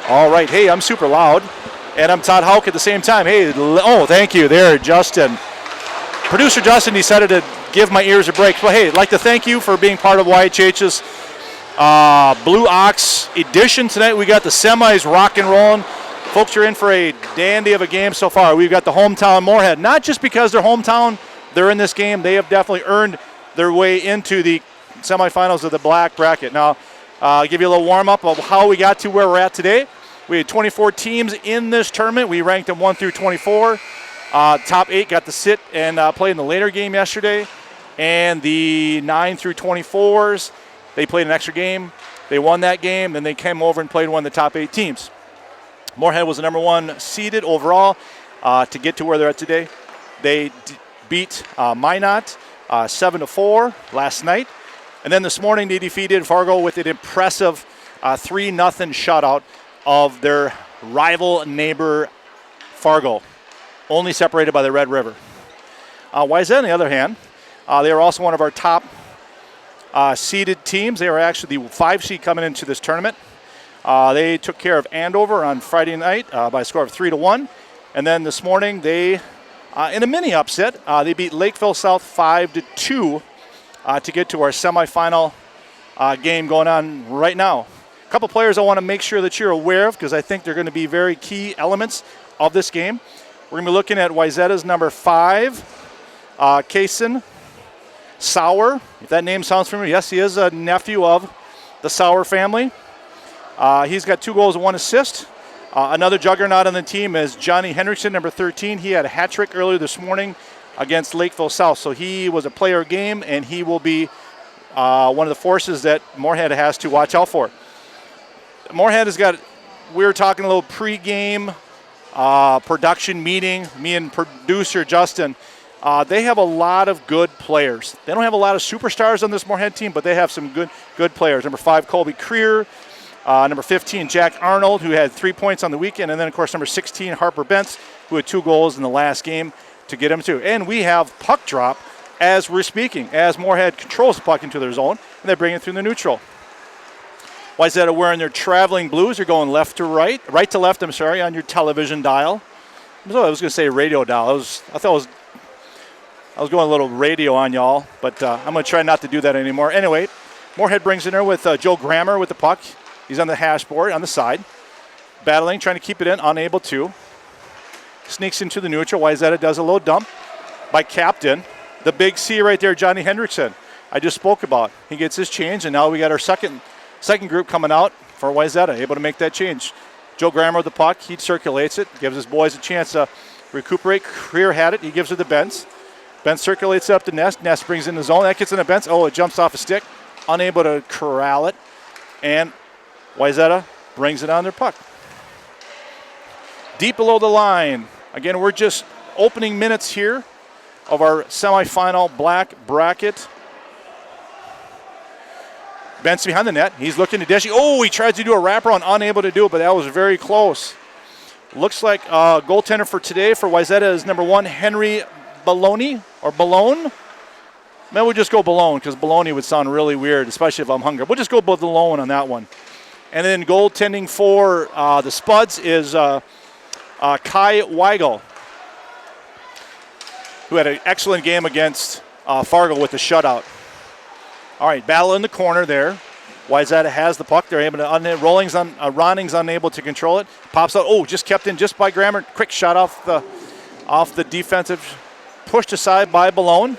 All right. Hey, I'm super loud, and I'm Todd Houck at the same time. Hey, thank you there, Justin. Producer Justin decided to give my ears a break. Well, hey, I'd like to thank you for being part of YHH's Blue Ox edition tonight. We got the semis rock and rolling. Folks, you're in for a dandy of a game so far. We've got the hometown Moorhead. Not just because they're hometown, they're in this game. They have definitely earned their way into the semifinals of the black bracket. Now, I'll give you a little warm-up of how we got to where we're at today. We had 24 teams in this tournament. We ranked them 1 through 24. Top 8 got to sit and play in the later game yesterday. And the 9 through 24s, they played an extra game. They won that game. Then they came over and played one of the top 8 teams. Moorhead was the number 1 seeded overall to get to where they're at today. They beat Minot 7-4 last night. And then this morning they defeated Fargo with an impressive 3-0 shutout of their rival neighbor Fargo, only separated by the Red River. Wayzata, on the other hand, they are also one of our top seeded teams. They are actually the 5 seed coming into this tournament. They took care of Andover on Friday night by a score of 3-1. And then this morning, they, in a mini upset, they beat Lakeville South 5-2 to get to our semifinal game going on right now. A couple players I want to make sure that you're aware of because I think they're going to be very key elements of this game. We're going to be looking at Wayzata's number 5, Kaysen Sauer. If that name sounds familiar, yes, he is a nephew of the Sauer family. He's got 2 goals and 1 assist. Another juggernaut on the team is Johnny Henriksen, number 13. He had a hat trick earlier this morning against Lakeville South. So he was a player game, and he will be one of the forces that Moorhead has to watch out for. Moorhead has got, we were talking a little pregame production meeting, me and producer Justin. They have a lot of good players. They don't have a lot of superstars on this Moorhead team, but they have some good players. Number 5, Colby Creer. Number 15, Jack Arnold, who had 3 points on the weekend. And then, of course, number 16, Harper Bentz, who had 2 goals in the last game to get him to. And we have puck drop as we're speaking, as Moorhead controls the puck into their zone, and they bring it through the neutral. Wayzata wearing their traveling blues. They're going left to right to left, I'm sorry, on your television dial. I was going to say radio dial. I was going a little radio on y'all, but I'm going to try not to do that anymore. Anyway, Moorhead brings in there with Joe Grammer with the puck. He's on the hash board on the side. Battling, trying to keep it in, unable to. Sneaks into the neutral. Wayzata does a little dump by captain. The big C right there, Johnny Hendrickson, I just spoke about. He gets his change, and now we got our second group coming out for Wayzata, able to make that change. Joe Grammer with the puck. He circulates it, gives his boys a chance to recuperate. Creer had it. He gives it to Bentz. Bentz circulates it up to Ness. Ness brings in the zone. That gets in the Bentz. Oh, it jumps off a stick. Unable to corral it. And Wayzata brings it on their puck. Deep below the line. Again, we're just opening minutes here of our semifinal black bracket. Bentz behind the net. He's looking to dish. Oh, he tries to do a wraparound, unable to do it, but that was very close. Looks like goaltender for today for Wayzata is number 1, Henry Baloney, or Balone. Maybe we'll just go Balone because Baloney would sound really weird, especially if I'm hungry. We'll just go Balone on that one. And then goaltending for the Spuds is Kai Weigel, who had an excellent game against Fargo with the shutout. All right, battle in the corner there. Wayzata has the puck. They're able to Ronning's unable to control it. Pops out. Oh, just kept in just by Grammer. Quick shot off the defensive. Pushed aside by Balone.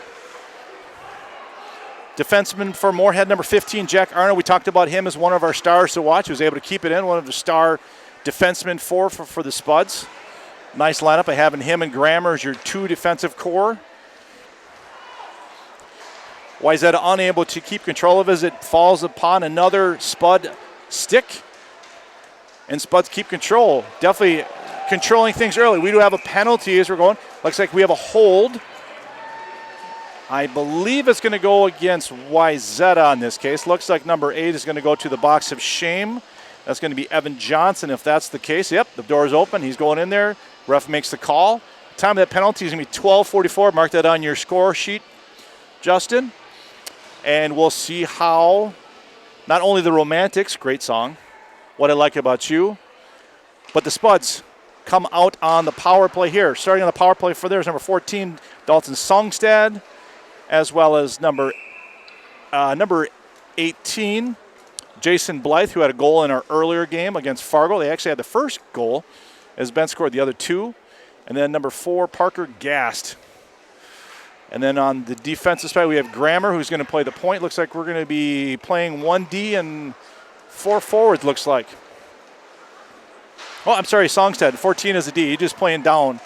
Defenseman for Moorhead, number 15, Jack Arnold. We talked about him as one of our stars to watch. He was able to keep it in, one of the star defensemen for the Spuds. Nice lineup of having him and Grammer as your 2 defensive core. Wayzata unable to keep control of it as it falls upon another Spud stick. And Spuds keep control. Definitely controlling things early. We do have a penalty as we're going. Looks like we have a hold. I believe it's going to go against Wayzata in this case. Looks like number 8 is going to go to the box of shame. That's going to be Evan Johnson if that's the case. Yep, the door is open. He's going in there. Ref makes the call. Time of that penalty is going to be 12:44. Mark that on your score sheet, Justin. And we'll see how not only the Romantics, great song, What I Like About You, But the Spuds come out on the power play here. Starting on the power play for theirs, number 14, Dalton Songstad, as well as number 18, Jason Blythe, who had a goal in our earlier game against Fargo. They actually had the first goal, as Ben scored the other two. And then number 4, Parker Gast. And then on the defensive side, we have Grammer, who's going to play the point. Looks like we're going to be playing 1D and 4 forwards, looks like. Oh, I'm sorry, Songstad. 14 is a D. He's just playing down.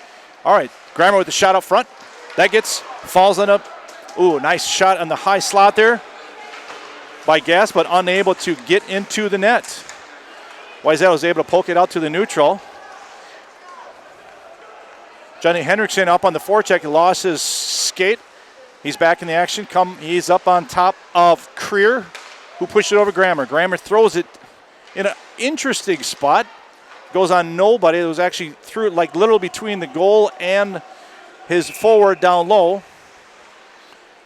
All right, Grammer with the shot up front. That falls on up. Ooh, nice shot on the high slot there by Gast, but unable to get into the net. Wayzata was able to poke it out to the neutral. Johnny Hendrickson up on the forecheck, lost his skate. He's back in the action. He's up on top of Creer, who pushed it over Grammer. Grammer throws it in an interesting spot. Goes on nobody. It was actually through it like literally between the goal and his forward down low.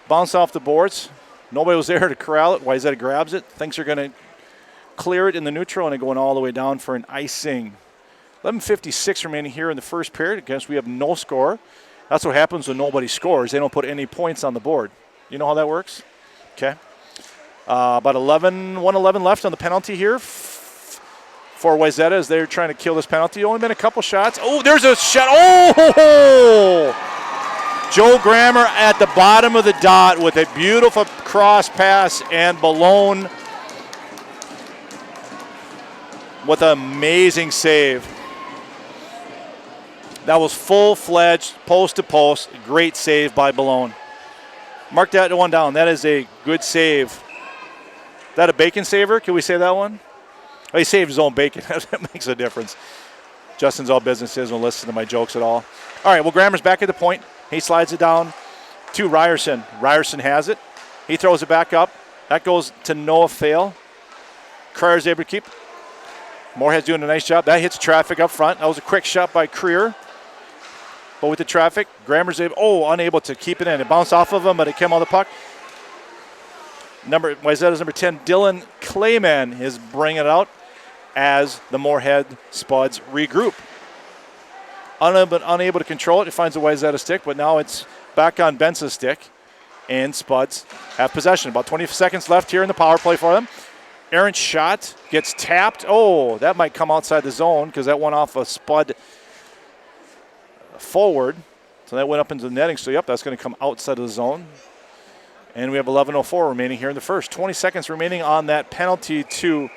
Bounced off the boards. Nobody was there to corral it. Wayzata grabs it. Thinks they're going to clear it in the neutral, and they're going all the way down for an icing. 11:56 remaining here in the first period. I guess we have no score. That's what happens when nobody scores. They don't put any points on the board. You know how that works? Okay. About 1:11 left on the penalty here for Wayzata as they're trying to kill this penalty. Only been a couple shots. Oh, there's a shot. Oh! Joe Grammer at the bottom of the dot with a beautiful cross pass and Balone with an amazing save. That was full-fledged, post-to-post. Great save by Balone. Mark that one down. That is a good save. Is that a bacon saver? Can we say that one? Oh, he saved his own bacon. That makes a difference. Justin's all business. He doesn't listen to my jokes at all. All right, well, Grammer's back at the point. He slides it down to Ryerson. Ryerson has it. He throws it back up. That goes to Noah Fail. Crier's able to keep. Moorhead's doing a nice job. That hits traffic up front. That was a quick shot by Creer. But with the traffic, Grammer's unable to keep it in. It bounced off of him, but it came on the puck. Wayzata's number 10, Dylan Clayman, is bringing it out as the Moorhead Spuds regroup. Unable to control it. It finds a Wayzata stick, but now it's back on Bence's stick. And Spuds have possession. About 20 seconds left here in the power play for them. Errant shot gets tapped. Oh, that might come outside the zone because that went off a Spud forward. So that went up into the netting. So, yep, that's going to come outside of the zone. And we have 11:04 remaining here in the first. 20 seconds remaining on that penalty to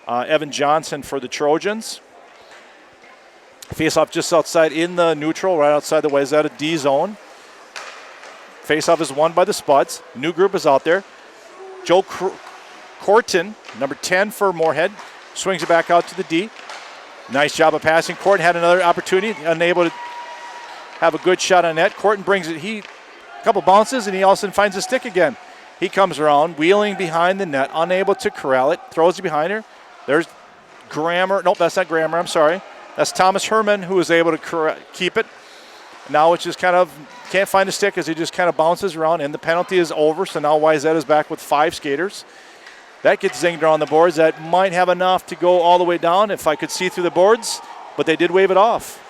Evan Johnson for the Trojans. Face-off just outside in the neutral, right outside the Wayzata D zone. Face-off is won by the Spuds. New group is out there. Joe Corton, number 10 for Moorhead, swings it back out to the D. Nice job of passing. Corton had another opportunity, unable to have a good shot on net. Corton brings it. A couple bounces, and he also finds a stick again. He comes around, wheeling behind the net, unable to corral it, throws it behind her. There's Grammer. Nope, that's not Grammer. I'm sorry. That's Thomas Herman, who was able to keep it. Now it's just kind of can't find a stick as he just kind of bounces around, and the penalty is over. So now Wayzata is back with 5 skaters. That gets zinged on the boards. That might have enough to go all the way down if I could see through the boards, but they did wave it off.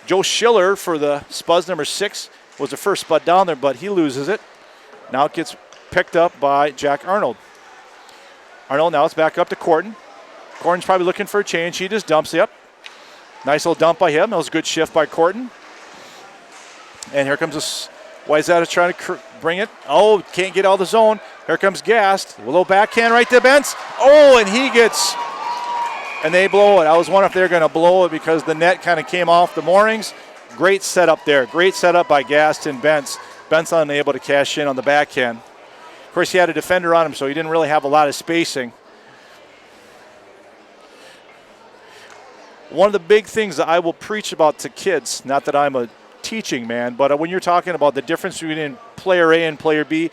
Joe Schiller for the Spuds, number 6, was the first Spud down there, but he loses it. Now it gets picked up by Jack Arnold. Arnold, now it's back up to Corton. Corton's probably looking for a change. He just dumps it up. Nice little dump by him. That was a good shift by Corton. And here comes this Wayzata trying to bring it. Oh, can't get out of the zone. Here comes Gast. A little backhand right to Bence. Oh, and he gets, and they blow it. I was wondering if they were going to blow it because the net kind of came off the moorings. Great setup there. Great setup by Gast and Bence. Bence unable to cash in on the backhand. Of course, he had a defender on him, so he didn't really have a lot of spacing. One of the big things that I will preach about to kids, not that I'm a teaching man, but when you're talking about the difference between player A and player B,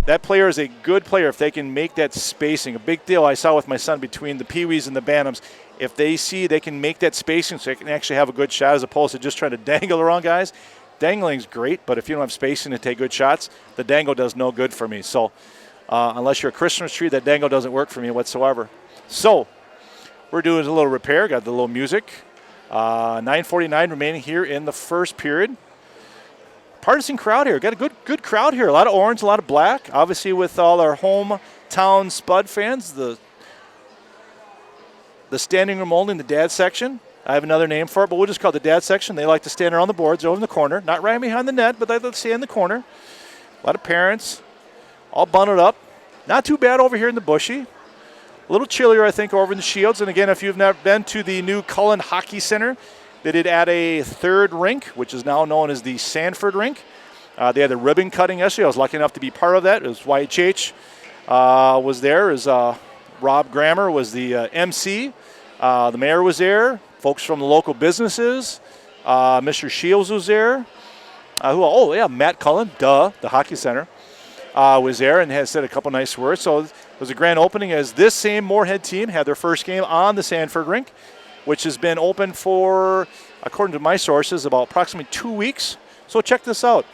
that player is a good player if they can make that spacing. A big deal I saw with my son between the Pee-wees and the Bantams. If they see they can make that spacing so they can actually have a good shot as opposed to just trying to dangle around guys, dangling's great, but if you don't have spacing to take good shots, the dangle does no good for me. So unless you're a Christmas tree, that dangle doesn't work for me whatsoever. So We're doing a little repair. Got the little music. 9:49 remaining here in the first period. Partisan crowd here. Got a good crowd here. A lot of orange, a lot of black. Obviously, with all our hometown Spud fans, the standing room only in the dad section. I have another name for it, but we'll just call it the dad section. They like to stand around the boards over in the corner, not right behind the net, but they like to stay in the corner. A lot of parents, all bundled up. Not too bad over here in the Bushy. A little chillier, I think, over in the Shields. And again, if you've never been to the new Cullen Hockey Center, they did add a third rink, which is now known as the Sanford Rink. They had the ribbon cutting yesterday. I was lucky enough to be part of that. It was YHH was there. Rob Grammer was the MC. The mayor was there. Folks from the local businesses. Mr. Shields was there. Matt Cullen, the Hockey Center, was there and has said a couple nice words. So it was a grand opening as this same Moorhead team had their first game on the Sanford Rink, which has been open for, according to my sources, about approximately 2 weeks. So check this out.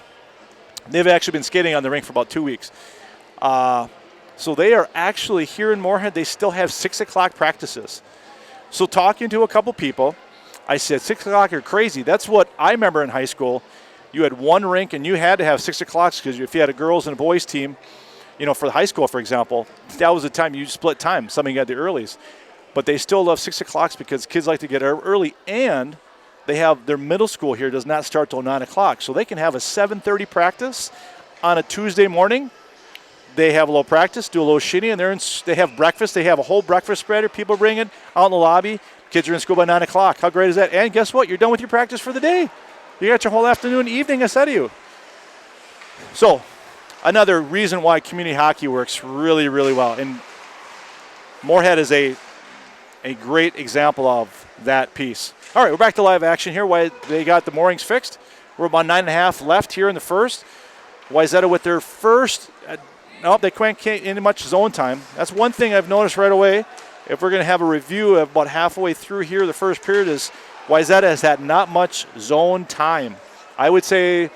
They've actually been skating on the rink for about 2 weeks. So they are actually here in Moorhead. They still have 6 o'clock practices. So talking to a couple people, I said, 6 o'clock are crazy. That's what I remember in high school. You had one rink, and you had to have 6 o'clocks because if you had a girls and a boys team, for the high school, for example, that was the time you split time. Some of you had the earlies. But they still love 6 o'clocks because kids like to get early, and they have their middle school here does not start till 9 o'clock. So they can have a 7:30 practice on a Tuesday morning. They have a little practice, do a little shinny, and they have breakfast. They have a whole breakfast spreader. People bring it out in the lobby. Kids are in school by 9 o'clock. How great is that? And guess what? You're done with your practice for the day. You got your whole afternoon, evening ahead of you. So another reason why community hockey works really, really well. And Moorhead is a great example of that piece. All right, we're back to live action here. Why they got the moorings fixed. We're about 9.5 left here in the first. Wayzata with their first. They can't get any much zone time. That's one thing I've noticed right away. If we're going to have a review of about halfway through here, the first period is Wayzata has had not much zone time. I'd say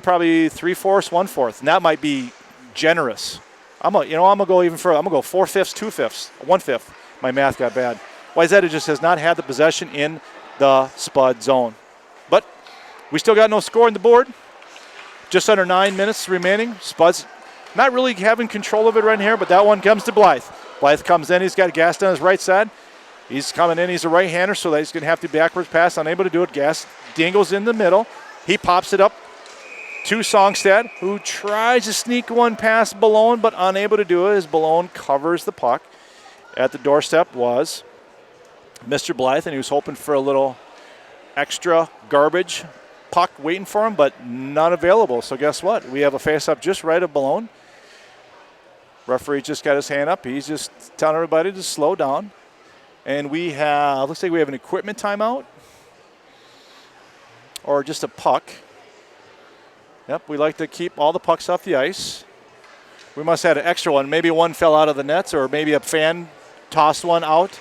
probably 3/4, 1/4, and that might be generous. I'm gonna go even further. I'm gonna go 4/5, 2/5, 1/5. My math got bad. Wayzata just has not had the possession in the Spud zone, but we still got no score on the board. Just under 9 minutes remaining. Spud's not really having control of it right here, but that one comes to Blythe. Blythe comes in. He's got Gas on his right side. He's coming in. He's a right-hander, so he's going to have to backwards pass. Unable to do it. Gas dingles in the middle. He pops it up to Songstad, who tries to sneak one past Ballone, but unable to do it as Ballone covers the puck. At the doorstep was Mr. Blythe, and he was hoping for a little extra garbage puck waiting for him, but none available. So guess what? We have a face-up just right of Ballone. Referee just got his hand up. He's just telling everybody to slow down. And looks like we have an equipment timeout or just a puck. Yep, we like to keep all the pucks off the ice. We must have had an extra one. Maybe one fell out of the nets, or maybe a fan tossed one out.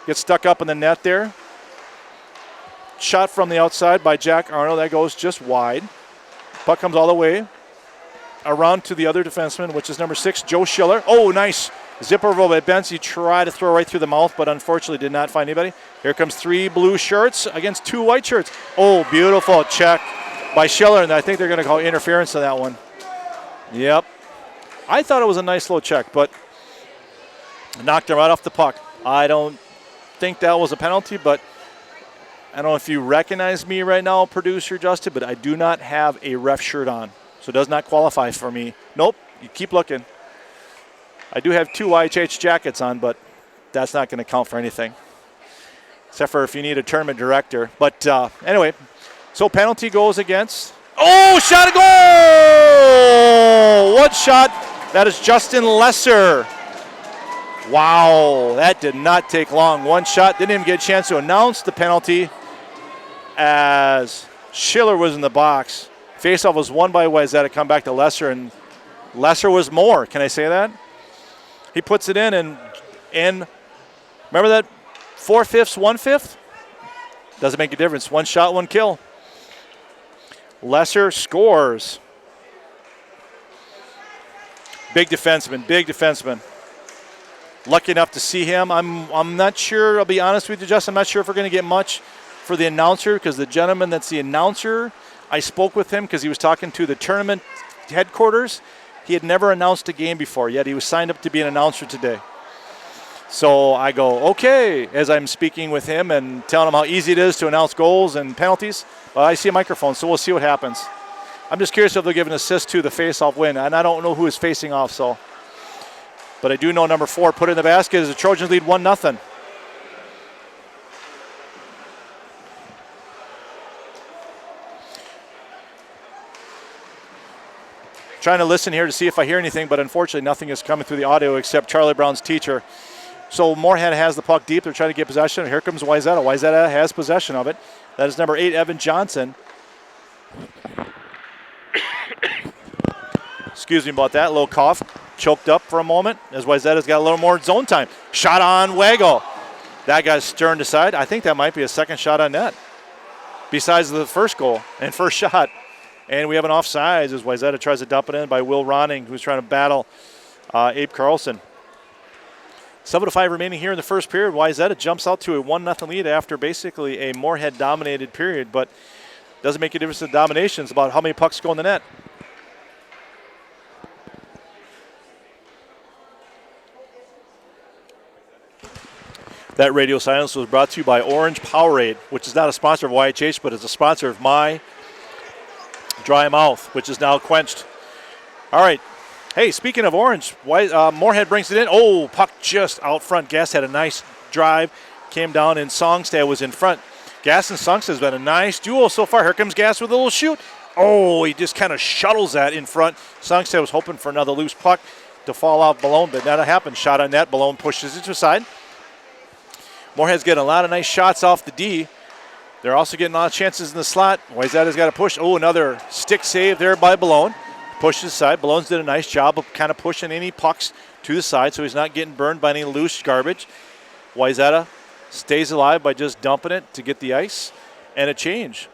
Gets stuck up in the net there. Shot from the outside by Jack Arnold. That goes just wide. Puck comes all the way around to the other defenseman, which is number 6, Joe Schiller. Oh, nice. Zipper over by Benz. He tried to throw right through the mouth, but unfortunately did not find anybody. Here comes 3 blue shirts against 2 white shirts. Oh, beautiful check by Schiller, and I think they're going to call interference on that one. Yep. I thought it was a nice little check, but knocked him right off the puck. I don't think that was a penalty, but I don't know if you recognize me right now, producer Justin, but I do not have a ref shirt on, so it does not qualify for me. Nope, you keep looking. I do have 2 YHH jackets on, but that's not going to count for anything, except for if you need a tournament director. But anyway, so penalty goes against. Oh, shot a goal! What shot? That is Justin Lesser. Wow, that did not take long. One shot, didn't even get a chance to announce the penalty as Schiller was in the box. Faceoff was won by Wayzata. Come back to Lesser, and Lesser was more. Can I say that? He puts it in, and remember that 4/5, 1/5? Doesn't make a difference. One shot, one kill. Lesser scores. Big defenseman, big defenseman. lucky enough to see him. I'm not sure, I'll be honest with you, Justin, I'm not sure if we're going to get much for the announcer, because the gentleman that's the announcer, I spoke with him because he was talking to the tournament headquarters. He had never announced a game before, yet he was signed up to be an announcer today. So I go, okay, as I'm speaking with him and telling him how easy it is to announce goals and penalties. Well, I see a microphone, so we'll see what happens. I'm just curious if they'll give an assist to the face-off win, and I don't know who is facing off, so. But I do know number 4 put it in the basket as the Trojans lead 1-0. Trying to listen here to see if I hear anything, but unfortunately nothing is coming through the audio except Charlie Brown's teacher. So Moorhead has the puck deep. They're trying to get possession. Here comes Wayzata. Wayzata has possession of it. That is number 8, Evan Johnson. Excuse me about that. A little cough. Choked up for a moment as Wayzata's got a little more zone time. Shot on Wago. That got sterned aside. I think that might be a second shot on net, besides the first goal and first shot. And we have an offsides as Wayzata tries to dump it in by Will Ronning, who's trying to battle Abe Carlson. 7:05 remaining here in the first period. Wayzata jumps out to a 1-0 lead after basically a Moorhead-dominated period, but doesn't make a difference in domination. It's about how many pucks go in the net. That radio silence was brought to you by Orange Powerade, which is not a sponsor of YHH, but is a sponsor of my dry mouth, which is now quenched. All right. Hey, speaking of orange, Moorhead brings it in. Oh, puck just out front. Gass had a nice drive. Came down, and Songstad was in front. Gass and Songstad has been a nice duo so far. Here comes Gass with a little shoot. Oh, he just kind of shuttles that in front. Songstad was hoping for another loose puck to fall off Balone, but that happened. Shot on net. Balone pushes it to the side. Moorhead's getting a lot of nice shots off the D. They're also getting a lot of chances in the slot. Wayzata's got to push. Oh, another stick save there by Balone. Pushes aside. Balone's did a nice job of kind of pushing any pucks to the side so he's not getting burned by any loose garbage. Wayzata stays alive by just dumping it to get the ice and a change.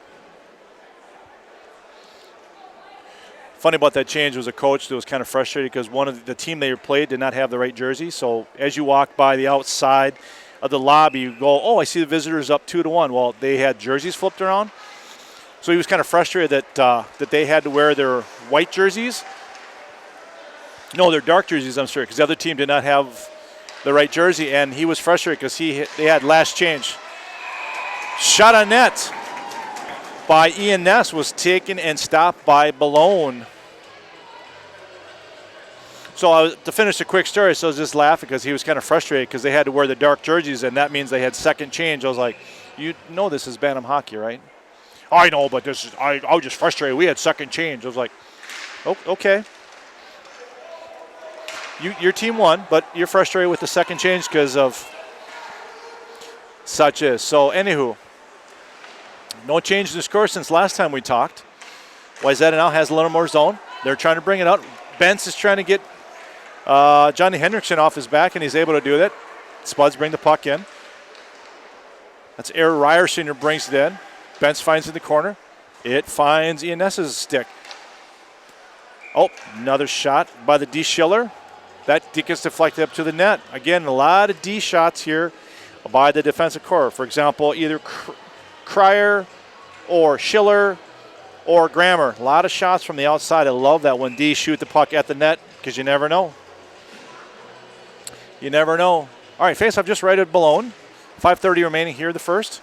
Funny about that change was a coach that was kind of frustrated because one of the team they played did not have the right jersey. So as you walk by the outside of the lobby, you go, oh, I see the visitors up 2-1. Well, they had jerseys flipped around. So he was kind of frustrated that they had to wear their white jerseys. No, their dark jerseys, I'm sorry, because the other team did not have the right jersey, and he was frustrated because they had last change. Shot on net by Ian Ness was taken and stopped by Balone. So to finish a quick story, so I was just laughing because he was kind of frustrated because they had to wear the dark jerseys, and that means they had second change. I was like, you know this is Bantam hockey, right? I know, but this is I was just frustrated. We had second change. I was like, oh, okay. Your team won, but you're frustrated with the second change because of such is. So, anywho, no change in the score since last time we talked. Wayzata now has a little more zone. They're trying to bring it out. Bentz is trying to get Johnny Hendrickson off his back, and he's able to do that. Spuds bring the puck in. That's Eric Ryerson who brings it in. Bentz finds in the corner. It finds Ian Ness's stick. Oh, another shot by the D. Schiller. That gets deflected up to the net. Again, a lot of D shots here by the defensive core. For example, either Cryer or Schiller or Grammer. A lot of shots from the outside. I love that when D shoot the puck at the net because you never know. You never know. All right, face-off just right at Balone. 5:30 remaining here, the first.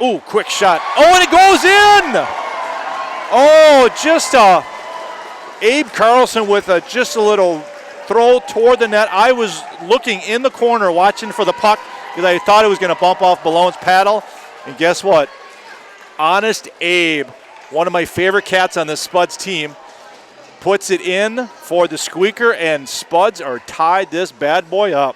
Ooh, quick shot. Oh, and it goes in! Oh, just Abe Carlson with just a little throw toward the net. I was looking in the corner watching for the puck because I thought it was going to bump off Balone's paddle. And guess what? Honest Abe, one of my favorite cats on the Spuds team, puts it in for the squeaker, and Spuds are tied this bad boy up.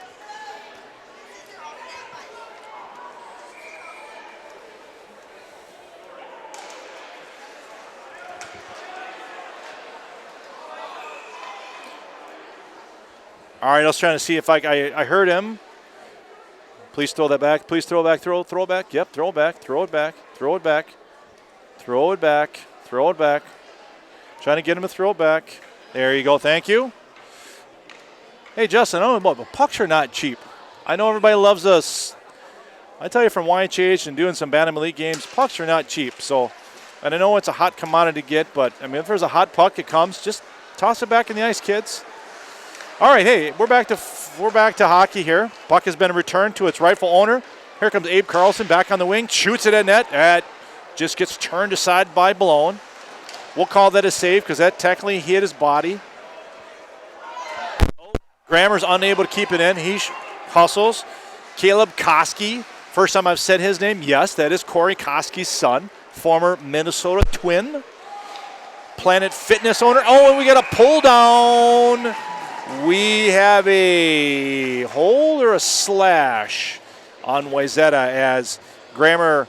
All right, I was trying to see if I heard him. Please throw that back. Please throw it back. Throw it back. Yep, throw it back. Throw it back. Throw it back. Throw it back. Throw it back. Trying to get him to throw it back. There you go. Thank you. Hey, Justin, I don't know, but pucks are not cheap. I know everybody loves us. I tell you from YHH and doing some Bantam Elite games, pucks are not cheap. So, and I know it's a hot commodity to get, but, I mean, if there's a hot puck, it comes. Just toss it back in the ice, kids. All right, hey, we're back to hockey here. Puck has been returned to its rightful owner. Here comes Abe Carlson back on the wing, shoots it at net. That just gets turned aside by Blown. We'll call that a save because that technically hit his body. Grammer's unable to keep it in. He hustles. Caleb Koski, first time I've said his name. Yes, that is Corey Koski's son, former Minnesota Twin. Planet Fitness owner. Oh, and we got a pull down. We have a hold or a slash on Wayzata as Grammer,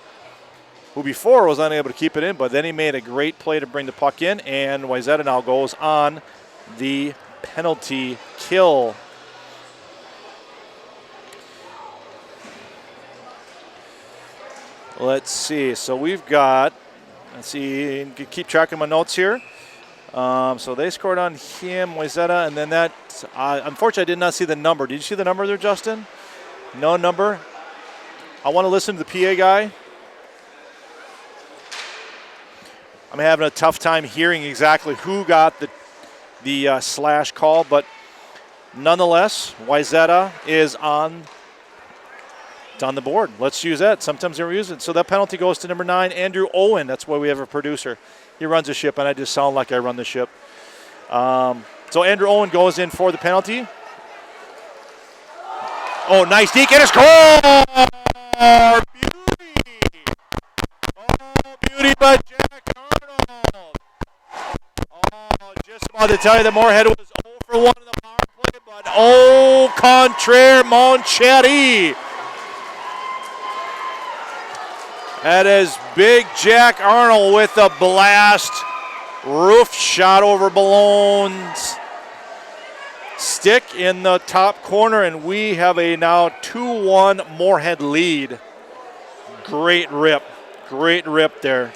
who before was unable to keep it in, but then he made a great play to bring the puck in, and Wayzata now goes on the penalty kill. Let's see. So we've got, let's see, keep track of my notes here. So they scored on him, Wayzata, and then that, unfortunately, I did not see the number. Did you see the number there, Justin? No number. I want to listen to the PA guy. I'm having a tough time hearing exactly who got the slash call, but nonetheless, Wayzata is on the board. Let's use that. Sometimes they use it. So that penalty goes to number 9, Andrew Owen. That's why we have a producer. He runs the ship, and I just sound like I run the ship. So Andrew Owen goes in for the penalty. Oh, nice deke, and a score! Beauty! Oh, beauty by Jack Arnold. Oh, just about to tell you that Moorhead was 0 for 1 in the power play, but au contraire, mon chéri. That is big Jack Arnold with a blast. Roof shot over Ballone's stick in the top corner, and we have a now 2-1 Moorhead lead. Great rip there.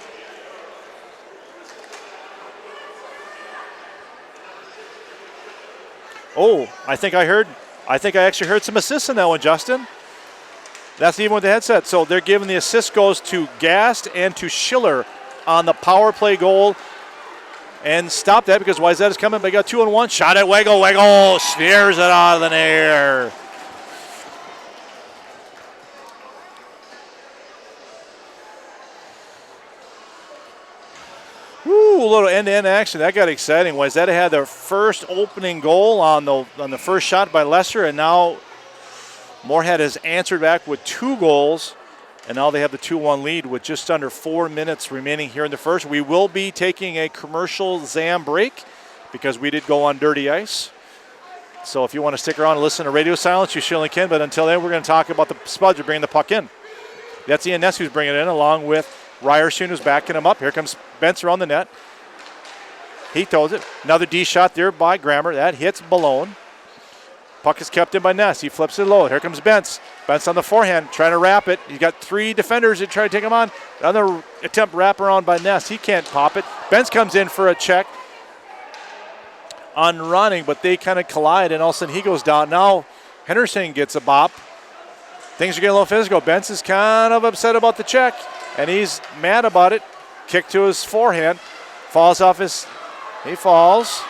Oh, I think I actually heard some assists in that one, Justin. That's even with the headset. So they're giving the assist goes to Gast and to Schiller on the power play goal. And stop that because Wayzata's coming. They got 2-on-1. Shot at Wegel. Wegel smears it out of the air. Woo, a little end-to-end action. That got exciting. Wayzata had their first opening goal on the first shot by Lester, and now Moorhead has answered back with 2 goals, and now they have the 2-1 lead with just under 4 minutes remaining here in the first. We will be taking a commercial ZAM break because we did go on dirty ice. So if you want to stick around and listen to Radio Silence, you surely can, but until then, we're going to talk about the Spuds are bringing the puck in. That's Ian Ness who's bringing it in, along with Ryerson who's backing him up. Here comes Benzer on the net. He throws it. Another D shot there by Grammer. That hits Balone. Puck is kept in by Ness. He flips it low. Here comes Bentz. Bentz on the forehand, trying to wrap it. He's got 3 defenders that try to take him on. Another attempt wrap around by Ness. He can't pop it. Bentz comes in for a check on running, but they kind of collide, and all of a sudden he goes down. Now Henderson gets a bop. Things are getting a little physical. Bentz is kind of upset about the check, and he's mad about it. Kick to his forehand. Falls off his... He falls.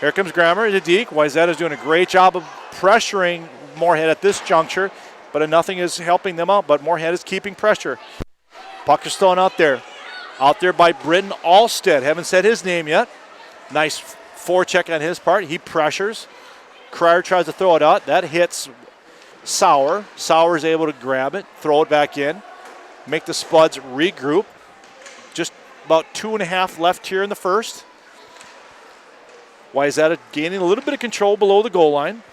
Here comes Grammer, the deke. Wayzata's doing a great job of pressuring Moorhead at this juncture, but nothing is helping them out, but Moorhead is keeping pressure. Puck is thrown out there. Out there by Britton Alstead. Haven't said his name yet. Nice forecheck on his part. He pressures. Cryer tries to throw it out. That hits Sauer. Sauer is able to grab it, throw it back in, make the Spuds regroup. Just about 2.5 left here in the first. Wayzata gaining a little bit of control below the goal line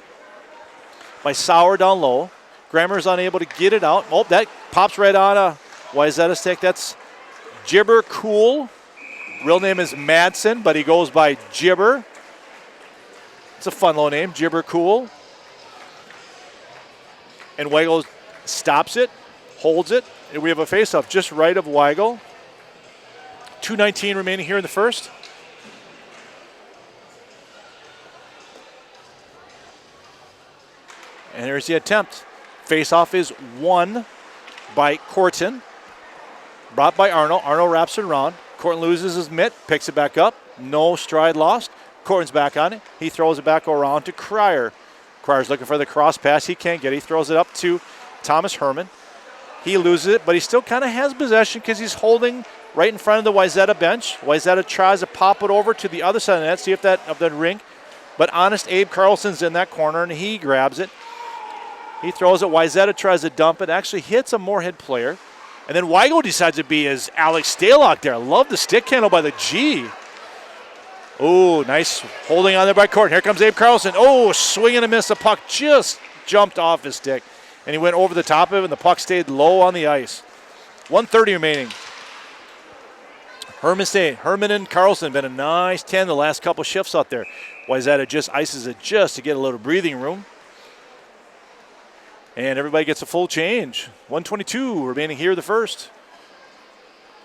by Sauer down low. Grammer's unable to get it out. Oh, that pops right on a Wayzata's stick. That's Gibber Cool. Real name is Madsen, but he goes by Gibber. It's a fun little name, Gibber Cool. And Weigel stops it, holds it, and we have a faceoff just right of Weigel. 2:19 remaining here in the first. And there's the attempt. Face-off is won by Corton. Brought by Arnold. Arnold wraps it around. Corton loses his mitt, picks it back up. No stride lost. Corton's back on it. He throws it back around to Cryer. Cryer's looking for the cross pass. He can't get it. He throws it up to Thomas Herman. He loses it, but he still kind of has possession because he's holding right in front of the Wayzata bench. Wayzata tries to pop it over to the other side of the net, see if that of the rink. But honest Abe Carlson's in that corner, and he grabs it. He throws it. Wayzata tries to dump it. Actually hits a Moorhead player. And then Weigel decides to be as Alex Stalock there. I love the stick handle by the G. Oh, nice holding on there by Corton. Here comes Abe Carlson. Oh, swing and a miss. The puck just jumped off his stick. And he went over the top of it, and the puck stayed low on the ice. 1:30 remaining. Herman and Carlson been a nice 10 the last couple shifts out there. Wayzata just ices it just to get a little breathing room. And everybody gets a full change. 1:22 remaining here the first.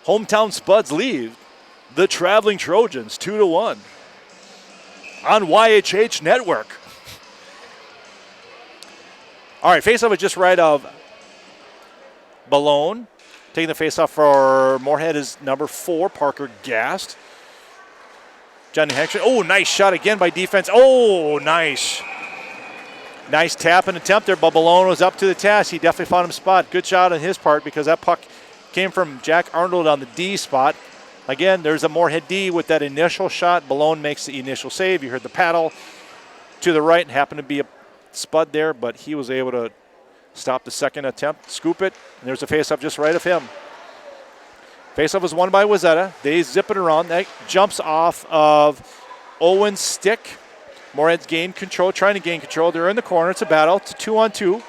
Hometown Spuds lead the Traveling Trojans 2-1 on YHH Network. All right, faceoff is just right of Balone. Taking the faceoff for Moorhead is number 4, Parker Gast. Johnny Heckson. Oh, nice shot again by defense. Oh, nice. Nice tap and attempt there, but Balone was up to the task. He definitely found him a spot. Good shot on his part because that puck came from Jack Arnold on the D spot. Again, there's a Moorhead D with that initial shot. Balone makes the initial save. You heard the paddle to the right and happened to be a spud there, but he was able to stop the second attempt, scoop it, and there's a faceoff just right of him. Faceoff was won by Wayzata. They zip it around. That jumps off of Owen's stick. Moorhead's gained control, trying to gain control. They're in the corner. It's a battle. It's a 2-on-2.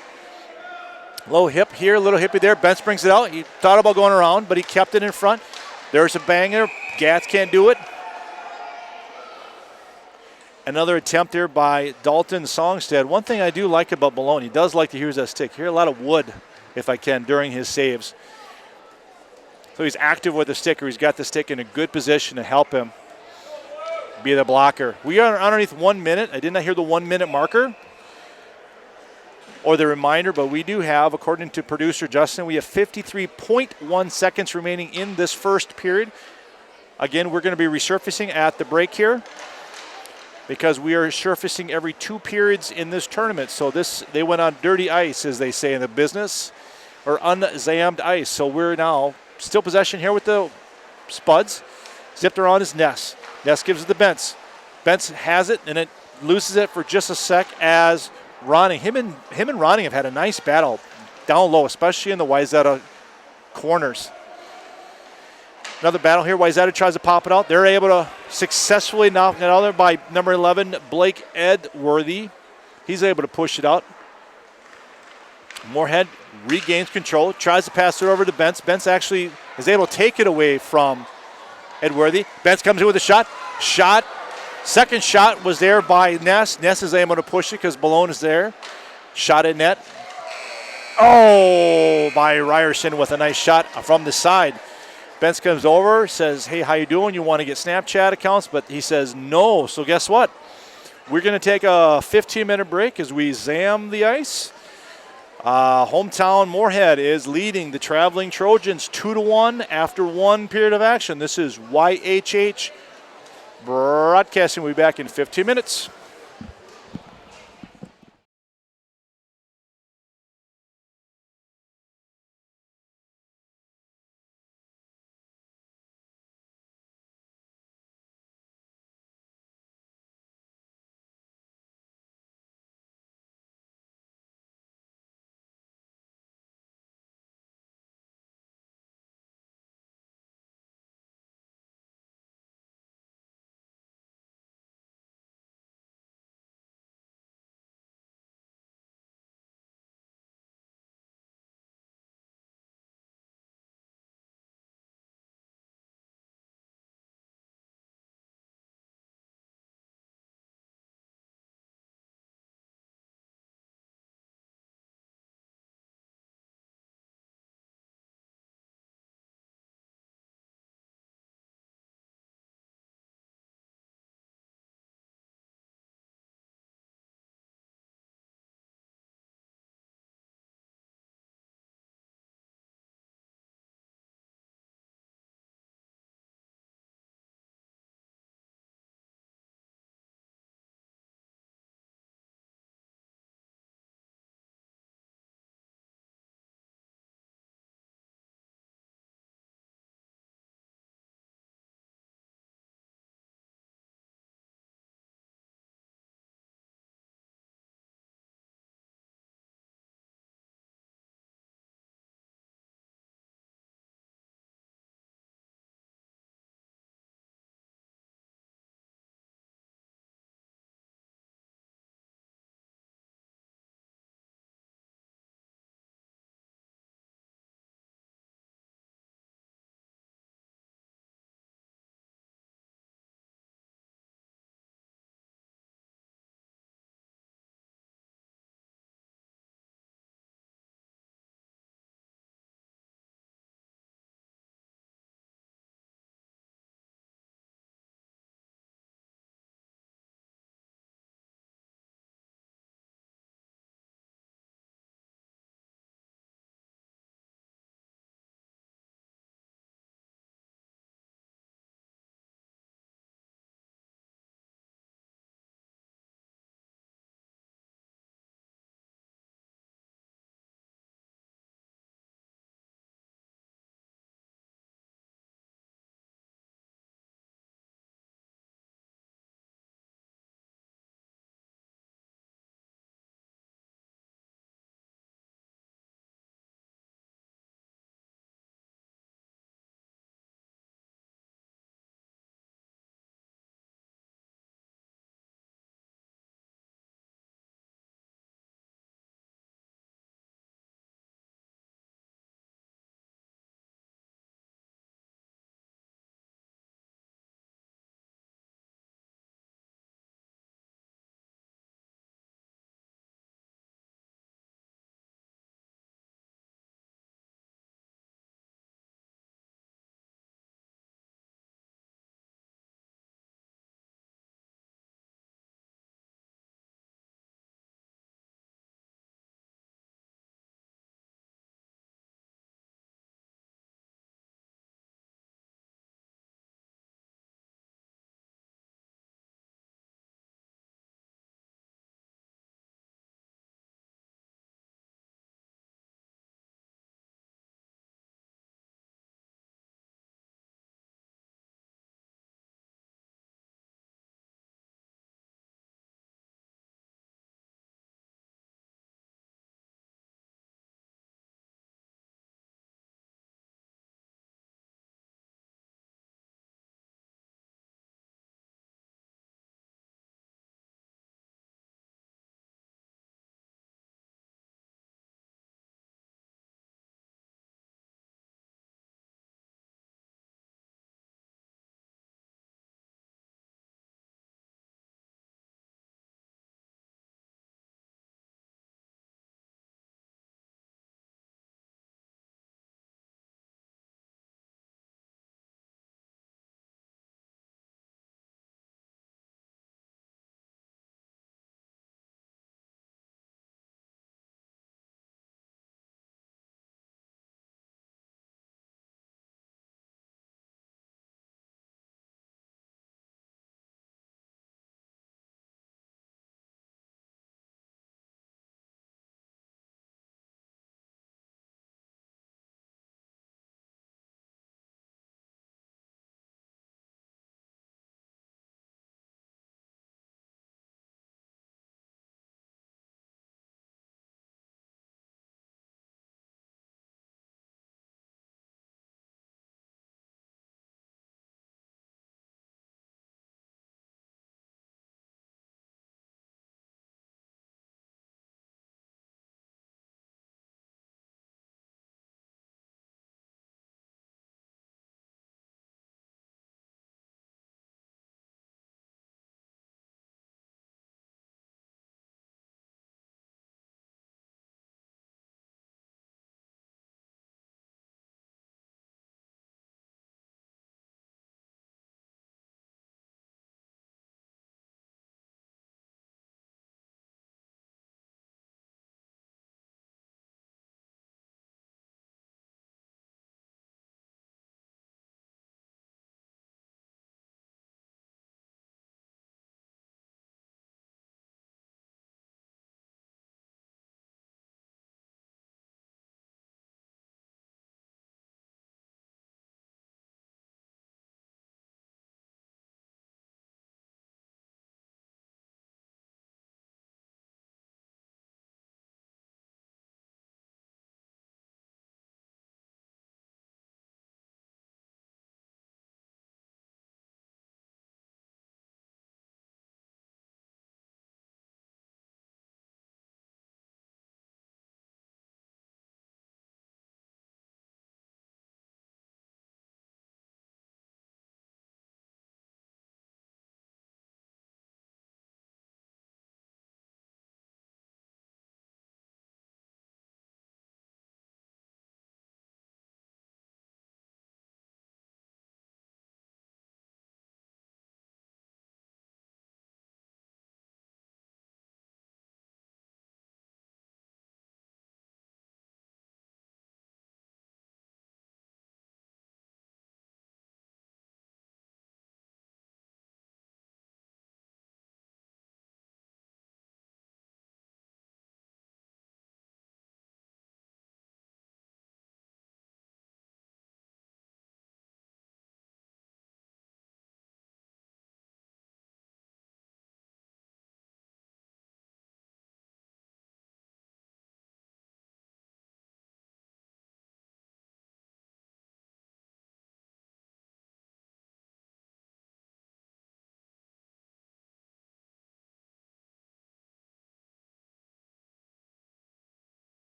Low hip here, little hippie there. Bentz brings it out. He thought about going around, but he kept it in front. There's a banger. Gats can't do it. Another attempt there by Dalton Songstead. One thing I do like about Balone, he does like to use that stick. Hear a lot of wood, if I can, during his saves. So he's active with the stick, or he's got the stick in a good position to help him be the blocker. We are underneath 1 minute. I did not hear the 1 minute marker or the reminder, but we do have, according to producer Justin, we have 53.1 seconds remaining in this first period. Again, we're going to be resurfacing at the break here because we are surfacing every 2 periods in this tournament. So they went on dirty ice, as they say in the business, or unzammed ice. So we're now still possession here with the Spuds. Zipped around his Ness. Ness gives it to Bentz. Bentz has it, and it loses it for just a sec as Ronning. Him and Ronning have had a nice battle down low, especially in the Wayzata corners. Another battle here. Wayzata tries to pop it out. They're able to successfully knock it out there by number 11, Blake Edworthy. He's able to push it out. Moorhead regains control, tries to pass it over to Bentz. Bentz actually is able to take it away from Edworthy. Bentz comes in with a shot. Second shot was there by Ness. Ness is able to push it because Balone is there. Shot at net. Oh, by Ryerson with a nice shot from the side. Bentz comes over, says, hey, how you doing? You want to get Snapchat accounts? But he says no. So guess what? We're going to take a 15-minute break as we zam the ice. Hometown Moorhead is leading the Traveling Trojans 2-1 after 1 period of action. This is YHH Broadcasting. We'll be back in 15 minutes.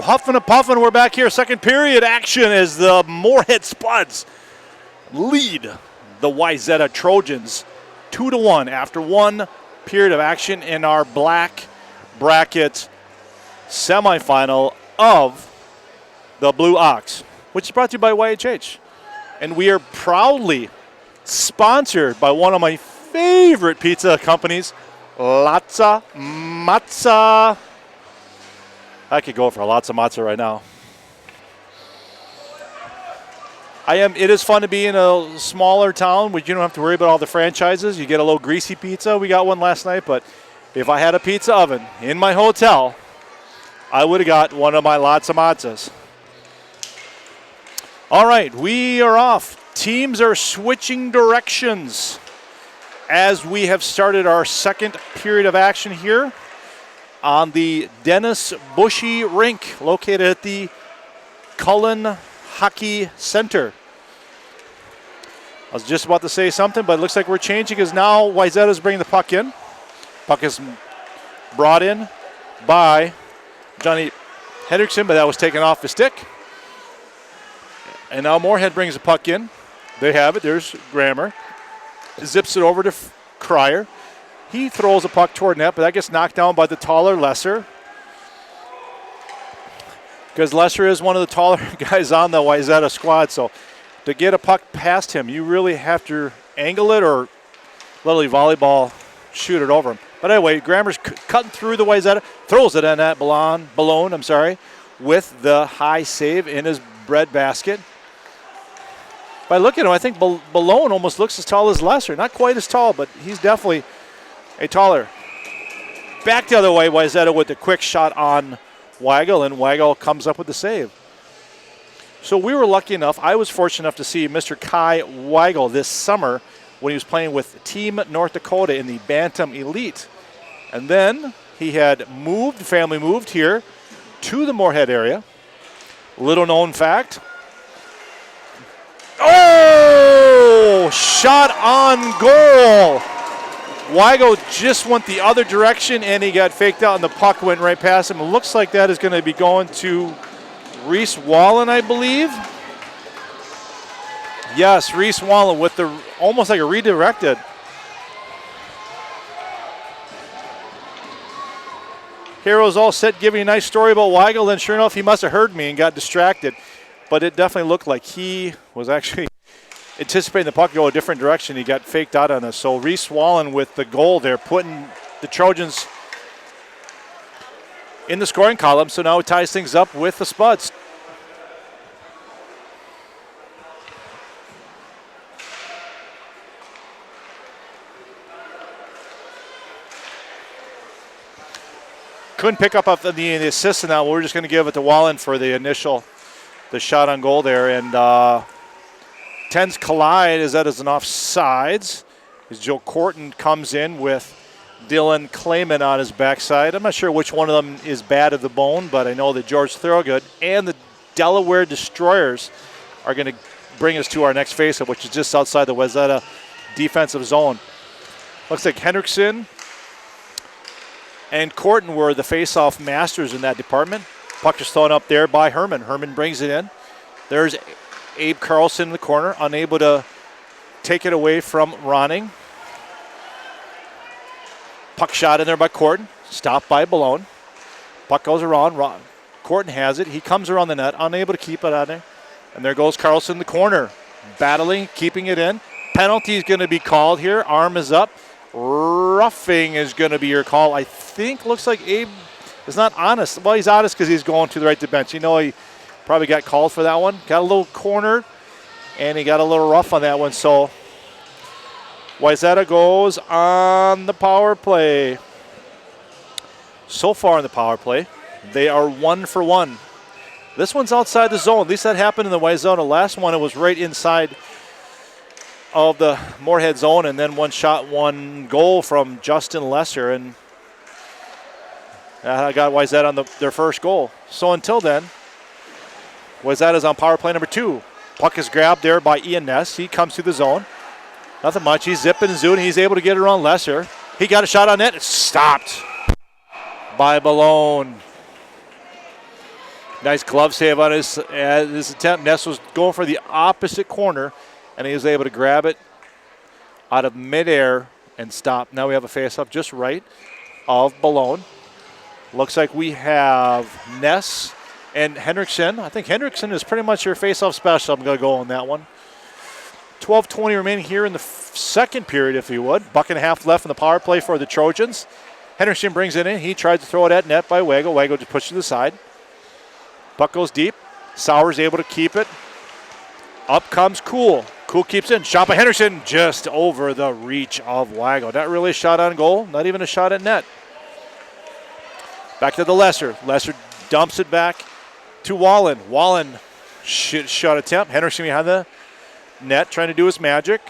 huffing and puffing. We're back here. Second period action as the Moorhead Spuds lead the Wayzata Trojans 2-1 after one period of action in our black bracket semifinal of the Blue Ox, which is brought to you by YHH. And we are proudly sponsored by one of my favorite pizza companies, Latza Matza. I could go for a Latza Matza right now. It is fun to be in a smaller town where you don't have to worry about all the franchises. You get a little greasy pizza. We got one last night, but if I had a pizza oven in my hotel, I would have got one of my Latza Matzas. All right, we are off. Teams are switching directions as we have started our second period of action here on the Dennis Bushy Rink located at the Cullen Hockey Center. I was just about to say something, but it looks like we're changing because now Wayzata is bringing the puck in. Puck is brought in by Johnny Hendrickson, but that was taken off the stick. And now Moorhead brings the puck in. They have it. There's Grammer. Zips it over to Cryer. He throws a puck toward net, but that gets knocked down by the taller Lesser. Because Lesser is one of the taller guys on the Wayzata squad, so to get a puck past him, you really have to angle it or literally volleyball shoot it over him. But anyway, Grammer's cutting through the Wayzata, throws it in that balloon, with the high save in his bread basket. If I look at him, I think Balone almost looks as tall as Lesser. Not quite as tall, but he's definitely a taller. Back the other way, Wayzata with the quick shot on Weigel, and Weigel comes up with the save. So we were lucky enough, I was fortunate enough to see Mr. Kai Weigel this summer when he was playing with Team North Dakota in the Bantam Elite. And then he had family moved here to the Moorhead area. Little known fact. Oh! Shot on goal! Weigel just went the other direction and he got faked out and the puck went right past him. It looks like that is going to be going to Reese Wallen, I believe. Yes, Reese Wallen with the almost like a redirected. Heroes all set, giving a nice story about Weigel. Then sure enough, he must have heard me and got distracted. But it definitely looked like he was actually anticipating the puck to go a different direction. He got faked out on us. So Reese Wallen with the goal there, putting the Trojans in the scoring column. So now it ties things up with the Spuds. Couldn't pick up the assist in that. We're just going to give it to Wallen for the shot on goal there. And 10s collide as that is an offsides. As Joe Corton comes in with Dylan Clayman on his backside. I'm not sure which one of them is bad of the bone, but I know that George Thorogood and the Delaware Destroyers are going to bring us to our next faceoff, which is just outside the Wayzata defensive zone. Looks like Hendrickson and Corton were the face-off masters in that department. Puck is thrown up there by Herman. Herman brings it in. There's Abe Carlson in the corner, unable to take it away from Ronning. Puck shot in there by Corton, stopped by Balone. Puck goes around. Corton has it. He comes around the net, unable to keep it out there. And there goes Carlson in the corner, battling, keeping it in. Penalty is going to be called here. Arm is up. Roughing is going to be your call. I think looks like Abe is not honest. Well, he's honest because he's going to the right to bench. You know, he probably got called for that one. Got a little cornered, and he got a little rough on that one. So Wayzata goes on the power play. So far in the power play, they are 1 for 1. This one's outside the zone. At least that happened in the Wayzata. Last one, it was right inside of the Moorhead zone, and then one shot, one goal from Justin Lesser, and that got Wayzata on their first goal. So until then, Wayzata's on power play number 2. Puck is grabbed there by Ian Ness. He comes through the zone. Nothing much. He's zipping and zooting. He's able to get it around Lesser. He got a shot on net. It's stopped by Balone. Nice glove save on his attempt. Ness was going for the opposite corner, and he was able to grab it out of midair and stop. Now we have a face-off just right of Boulogne. Looks like we have Ness and Hendrickson. I think Hendrickson is pretty much your face-off special. I'm going to go on that one. 12:20 remaining here in the second period, if you would. Buck and a half left in the power play for the Trojans. Hendrickson brings it in. He tries to throw it at net by Wago. Wago just pushes to the side. Puck goes deep. Sauer's able to keep it. Up comes Cool. Cool keeps in. Shot by Henderson just over the reach of Wago. Not really a shot on goal. Not even a shot at net. Back to the Lesser. Lesser dumps it back to Wallen. Wallen shot attempt. Henderson behind the net trying to do his magic.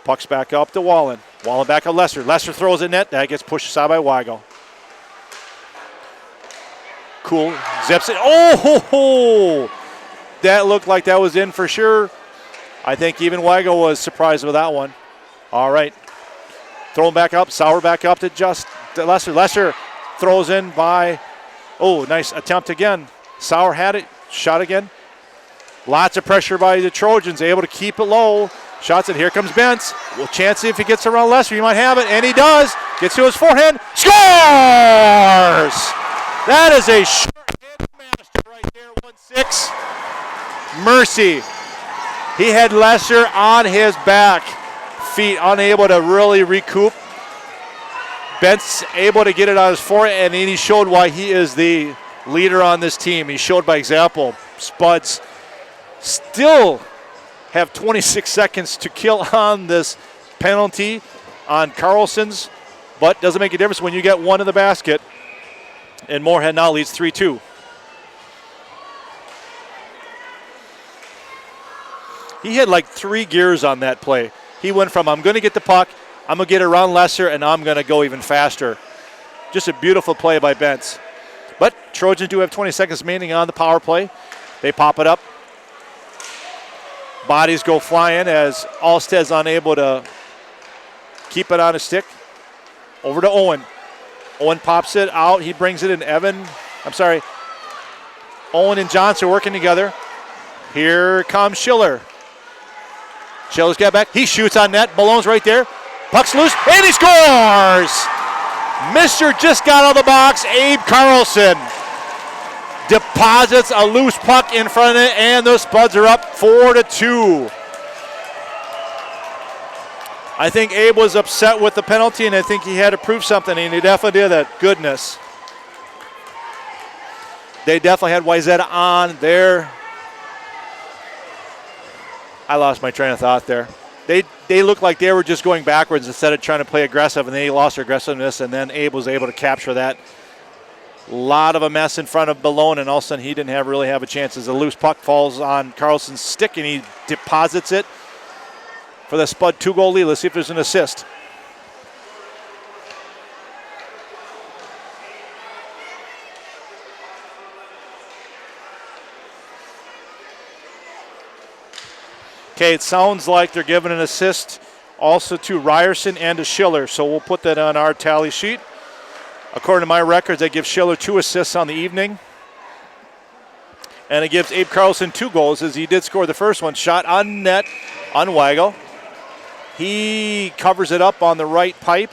Puck's back up to Wallen. Wallen back on Lesser. Lesser throws it net. That gets pushed aside by Wago. Cool. Zips it. Oh, ho, ho. That looked like that was in for sure. I think even Wago was surprised with that one. All right. Throw him back up. Sauer back up to Lesser. Lesser throws in by, nice attempt again. Sauer had it. Shot again. Lots of pressure by the Trojans. Able to keep it low. Shots it. Here comes Bentz. We'll chance if he gets around Lesser. He might have it, and he does. Gets to his forehand. Scores! That is a short-handed master right there, 1-6. Mercy. He had Lesser on his back. Feet unable to really recoup. Bentz able to get it on his forehand, and he showed why he is the leader on this team. He showed by example. Spuds still have 26 seconds to kill on this penalty on Carlson's, but doesn't make a difference when you get one in the basket. And Moorhead now leads 3-2. He had like 3 gears on that play. He went from I'm going to get the puck, I'm going to get it around Lesser, and I'm going to go even faster. Just a beautiful play by Bentz. But Trojans do have 20 seconds remaining on the power play. They pop it up. Bodies go flying as Alsted's unable to keep it on his stick. Over to Owen. Owen pops it out. He brings it in. Owen and Johnson working together. Here comes Schiller. Schiller's got back. He shoots on net. Ballone's right there. Puck's loose, and he scores! Mr. just got out of the box, Abe Carlson. Deposits a loose puck in front of it, and the Spuds are up 4-2. I think Abe was upset with the penalty, and I think he had to prove something, and he definitely did that. Goodness. They definitely had Wayzata on there. I lost my train of thought there. They looked like they were just going backwards instead of trying to play aggressive, and they lost their aggressiveness, and then Abe was able to capture that. A lot of a mess in front of Boulogne, and all of a sudden he didn't really have a chance as a loose puck falls on Carlson's stick, and he deposits it for the Spud 2-goal lead. Let's see if there's an assist. Okay, it sounds like they're giving an assist also to Ryerson and to Schiller, so we'll put that on our tally sheet. According to my records, I give Schiller 2 assists on the evening. And it gives Abe Carlson 2 goals, as he did score the first one. Shot on net on Wago. He covers it up on the right pipe.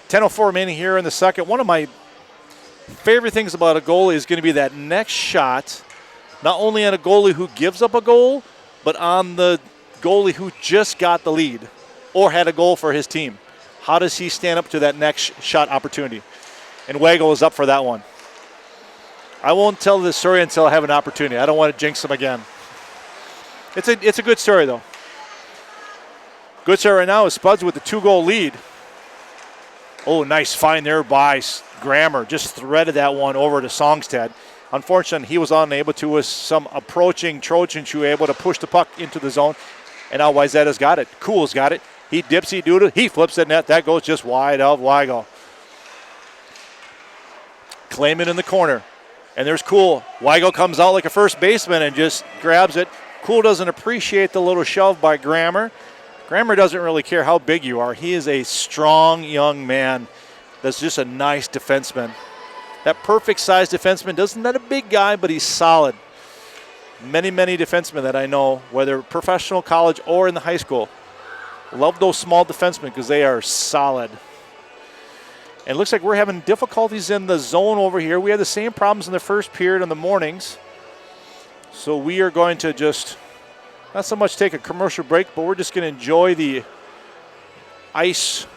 10:04 remaining here in the second. One of my favorite things about a goalie is going to be that next shot, not only on a goalie who gives up a goal, but on the goalie who just got the lead or had a goal for his team. How does he stand up to that next shot opportunity? And Wago is up for that one. I won't tell this story until I have an opportunity. I don't want to jinx him again. It's a good story, though. Good story right now is Spuds with the 2-goal lead. Oh, nice find there by Grammer. Just threaded that one over to Songstad. Unfortunately, he was unable to, with some approaching Trojans who were able to push the puck into the zone. And now Wayzata's got it. Cool's got it. He dips, he doodle, he flips the net. That goes just wide of Wago. Claim it in the corner. And there's Cool. Wago comes out like a first baseman and just grabs it. Cool doesn't appreciate the little shove by Grammer. Grammer doesn't really care how big you are. He is a strong young man that's just a nice defenseman. That perfect size defenseman. Doesn't that a big guy, but he's solid. Many defensemen that I know, whether professional, college, or in the high school, love those small defensemen because they are solid. And it looks like we're having difficulties in the zone over here. We had the same problems in the first period in the mornings. So we are going to just not so much take a commercial break, but we're just going to enjoy the ice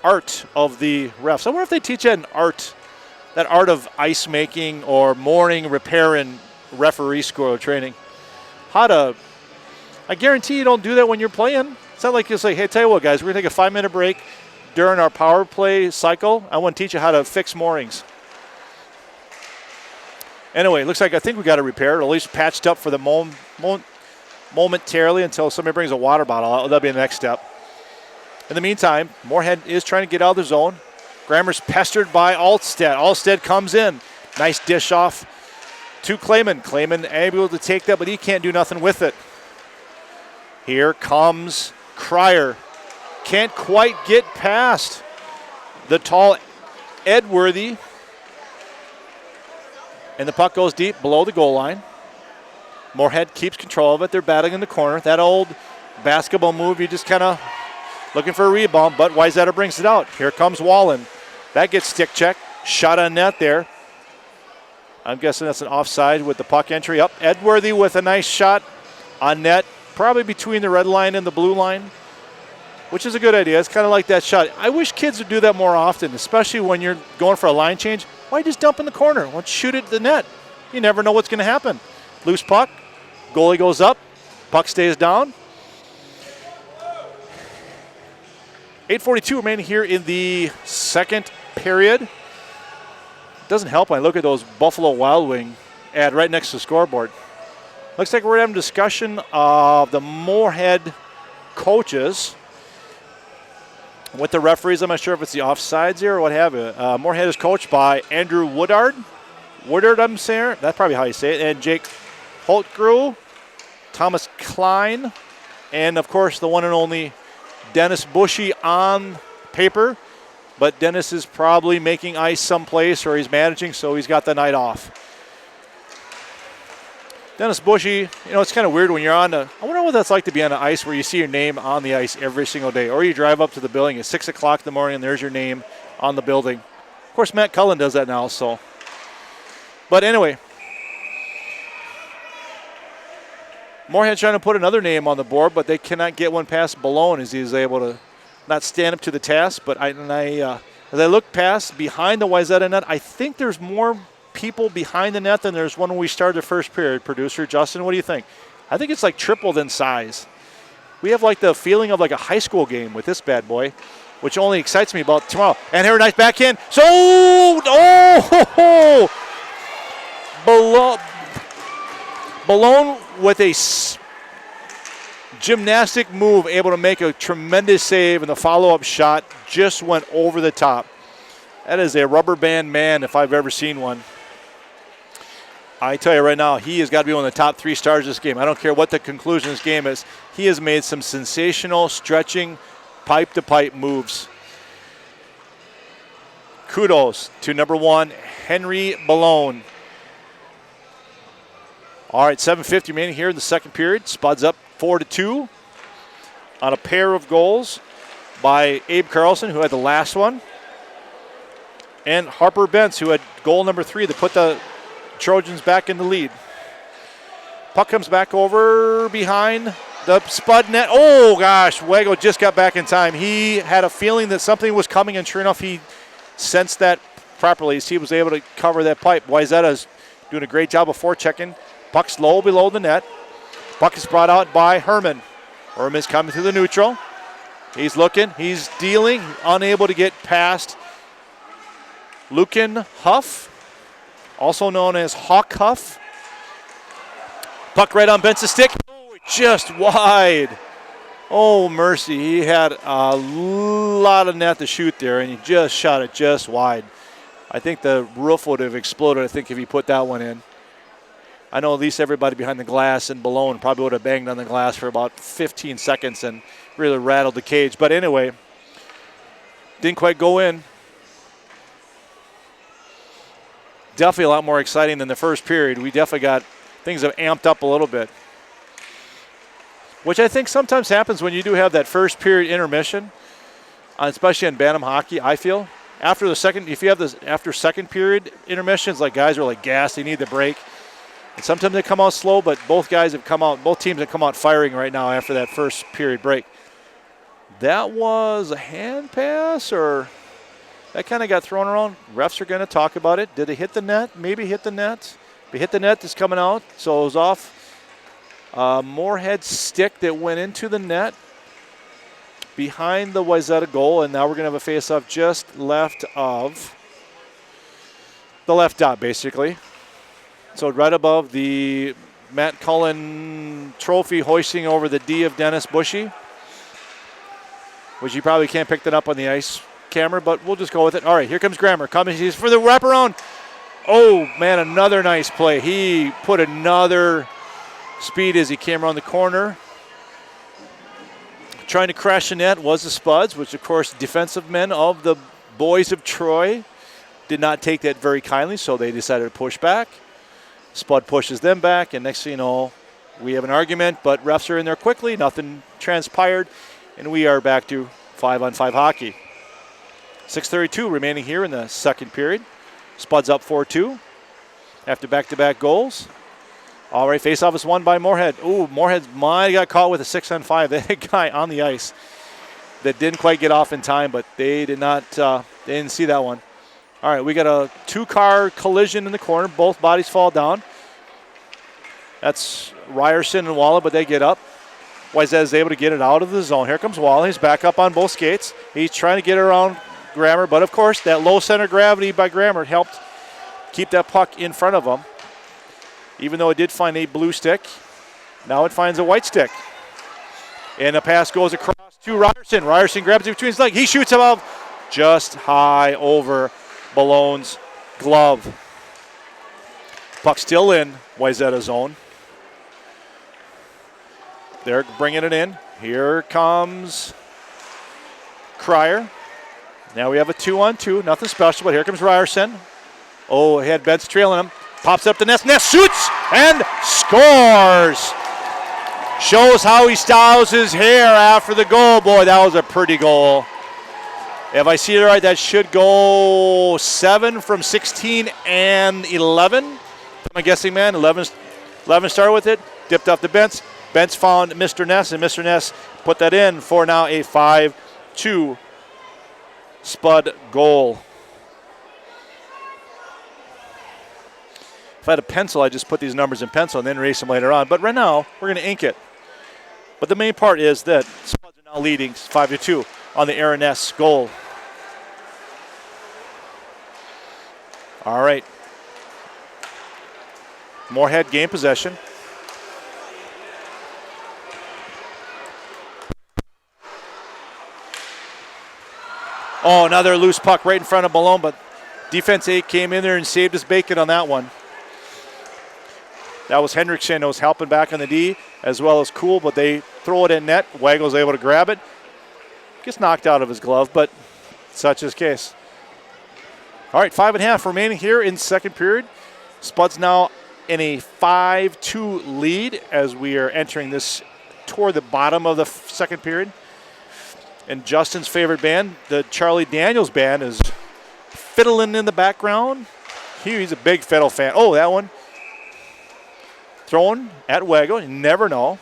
art of the refs. I wonder if they teach that art of ice making or morning repair and referee school training. I guarantee you don't do that when you're playing. It's not like you say, hey, tell you what, guys, we're going to take a 5-minute break during our power play cycle. I want to teach you how to fix moorings. Anyway, looks like I think we got it repaired, or at least patched up for the momentarily until somebody brings a water bottle out. That'll be the next step. In the meantime, Moorhead is trying to get out of the zone. Grammer's pestered by Alstead. Alstead comes in. Nice dish off to Clayman. Clayman able to take that, but he can't do nothing with it. Here comes Cryer. Can't quite get past the tall Edworthy. And the puck goes deep below the goal line. Moorhead keeps control of it. They're battling in the corner. That old basketball move, you just kind of looking for a rebound, but Wayzata brings it out. Here comes Wallen. That gets stick check. Shot on net there. I'm guessing that's an offside with the puck entry up. Edworthy with a nice shot on net, probably between the red line and the blue line, which is a good idea. It's kind of like that shot. I wish kids would do that more often, especially when you're going for a line change. Why just dump in the corner? Why shoot it at the net? You never know what's going to happen. Loose puck. Goalie goes up. Puck stays down. 8:42 remaining here in the second period. Doesn't help when I look at those Buffalo Wild Wing ad right next to the scoreboard. Looks like we're having a discussion of the Moorhead coaches with the referees. I'm not sure if it's the offsides here or what have you. Moorhead is coached by Andrew Woodard. Woodard, I'm saying. That's probably how you say it. And Jake Holtgrew, Thomas Klein, and, of course, the one and only Dennis Bushy on paper. But Dennis is probably making ice someplace or he's managing, so he's got the night off. Dennis Bushy, it's kind of weird when you're on I wonder what that's like to be on the ice where you see your name on the ice every single day. Or you drive up to the building at 6 o'clock in the morning and there's your name on the building. Of course, Matt Cullen does that now, so. But anyway, Moorhead's trying to put another name on the board, but they cannot get one past Balone as he's able to not stand up to the task. But as I look past behind the Wayzata net, I think there's more people behind the net than there's when we started the first period. Producer Justin, what do you think? I think it's like tripled in size. We have like the feeling of like a high school game with this bad boy, which only excites me about tomorrow. And here, a nice backhand. So, Balone with a gymnastic move, able to make a tremendous save, and the follow-up shot just went over the top. That is a rubber band man if I've ever seen one. I tell you right now, he has got to be one of the top 3 stars of this game. I don't care what the conclusion of this game is. He has made some sensational stretching pipe-to-pipe moves. Kudos to number 1, Henry Balone. All right, 7:50 remaining here in the second period. Spuds up 4-2 on a pair of goals by Abe Carlson, who had the last one, and Harper Bentz, who had goal number 3 to put the Trojans back in the lead. Puck comes back over behind the Spud net. Oh, gosh, Wago just got back in time. He had a feeling that something was coming, and sure enough, he sensed that properly. He was able to cover that pipe. Wayzata is doing a great job of forechecking. Puck's low below the net. Puck is brought out by Herman. Herman's coming to the neutral. He's looking. He's dealing. Unable to get past Lucan Huff, also known as Hawk Huff. Puck right on Bentz's stick. Oh, just wide. Oh, mercy. He had a lot of net to shoot there, and he just shot it just wide. I think the roof would have exploded, I think, if he put that one in. I know at least everybody behind the glass and Balone probably would have banged on the glass for about 15 seconds and really rattled the cage. But anyway, didn't quite go in. definitely a lot more exciting than the first period. We definitely got things have amped up a little bit, which I think sometimes happens when you do have that first period intermission, especially in Bantam hockey. I feel after the second, if you have this after second period intermissions, like guys are like gassed, they need the break, and sometimes they come out slow. But both teams have come out firing right now after that first period break. That was a hand pass, or that kind of got thrown around. Refs are going to talk about it. Did they hit the net? Maybe hit the net. If it hit the net, it's coming out, so it was off. Moorhead stick that went into the net behind the Wayzata goal, and now we're going to have a face-off just left of the left dot, basically. So right above the Matt Cullen trophy hoisting over the D of Dennis Bushy, which you probably can't pick that up on the ice camera, but we'll just go with it. All right, here comes Grammer. He's for the wraparound. Oh, man, another nice play. He put another speed as he came around the corner. Trying to crash the net was the Spuds, which, of course, defensive men of the boys of Troy did not take that very kindly, so they decided to push back. Spud pushes them back, and next thing you know, we have an argument, but refs are in there quickly. Nothing transpired, and we are back to 5-on-5 hockey. 6:32 remaining here in the second period. Spuds up 4-2 after back-to-back goals. All right, face-off is won by Moorhead. Ooh, Moorhead might have got caught with a 6-on-5. They had a guy on the ice that didn't quite get off in time, but they did not. They didn't see that one. All right, we got a two-car collision in the corner. Both bodies fall down. That's Ryerson and Walla, but they get up. Wayzata is able to get it out of the zone. Here comes Walla. He's back up on both skates. He's trying to get around Grammer, but of course that low center of gravity by Grammer helped keep that puck in front of him. Even though it did find a blue stick, now it finds a white stick. And the pass goes across to Ryerson. Ryerson grabs it between his legs. He shoots above, just high over Ballone's glove. Puck still in Wayzata zone. They're bringing it in. Here comes Cryer. Now we have a 2-on-2. Nothing special, but here comes Ryerson. Oh, he had Betts trailing him. Pops up the net. Ness shoots and scores. Shows how he styles his hair after the goal. Boy, that was a pretty goal. If I see it right, that should go 7 from 16 and 11. I'm guessing, man. 11 started with it. Dipped off the Bents. Bents found Mr. Ness, and Mr. Ness put that in for now a 5-2 Spud goal. If I had a pencil, I'd just put these numbers in pencil and then erase them later on. But right now, we're going to ink it. But the main part is that Spuds are now leading 5-2 on the Aaron Ness goal. All right. Moorhead gain possession. Oh, another loose puck right in front of Malone, but defense 8 came in there and saved his bacon on that one. That was Hendrickson that was helping back on the D, as well as Cool, but they throw it in net. Waggle's able to grab it. Gets knocked out of his glove, but such is case. All right, 5.5 remaining here in second period. Spuds now in a 5-2 lead as we are entering this toward the bottom of the second period. And Justin's favorite band, the Charlie Daniels band, is fiddling in the background. He's a big fiddle fan. Oh, that one. Thrown at Waggle. You never know.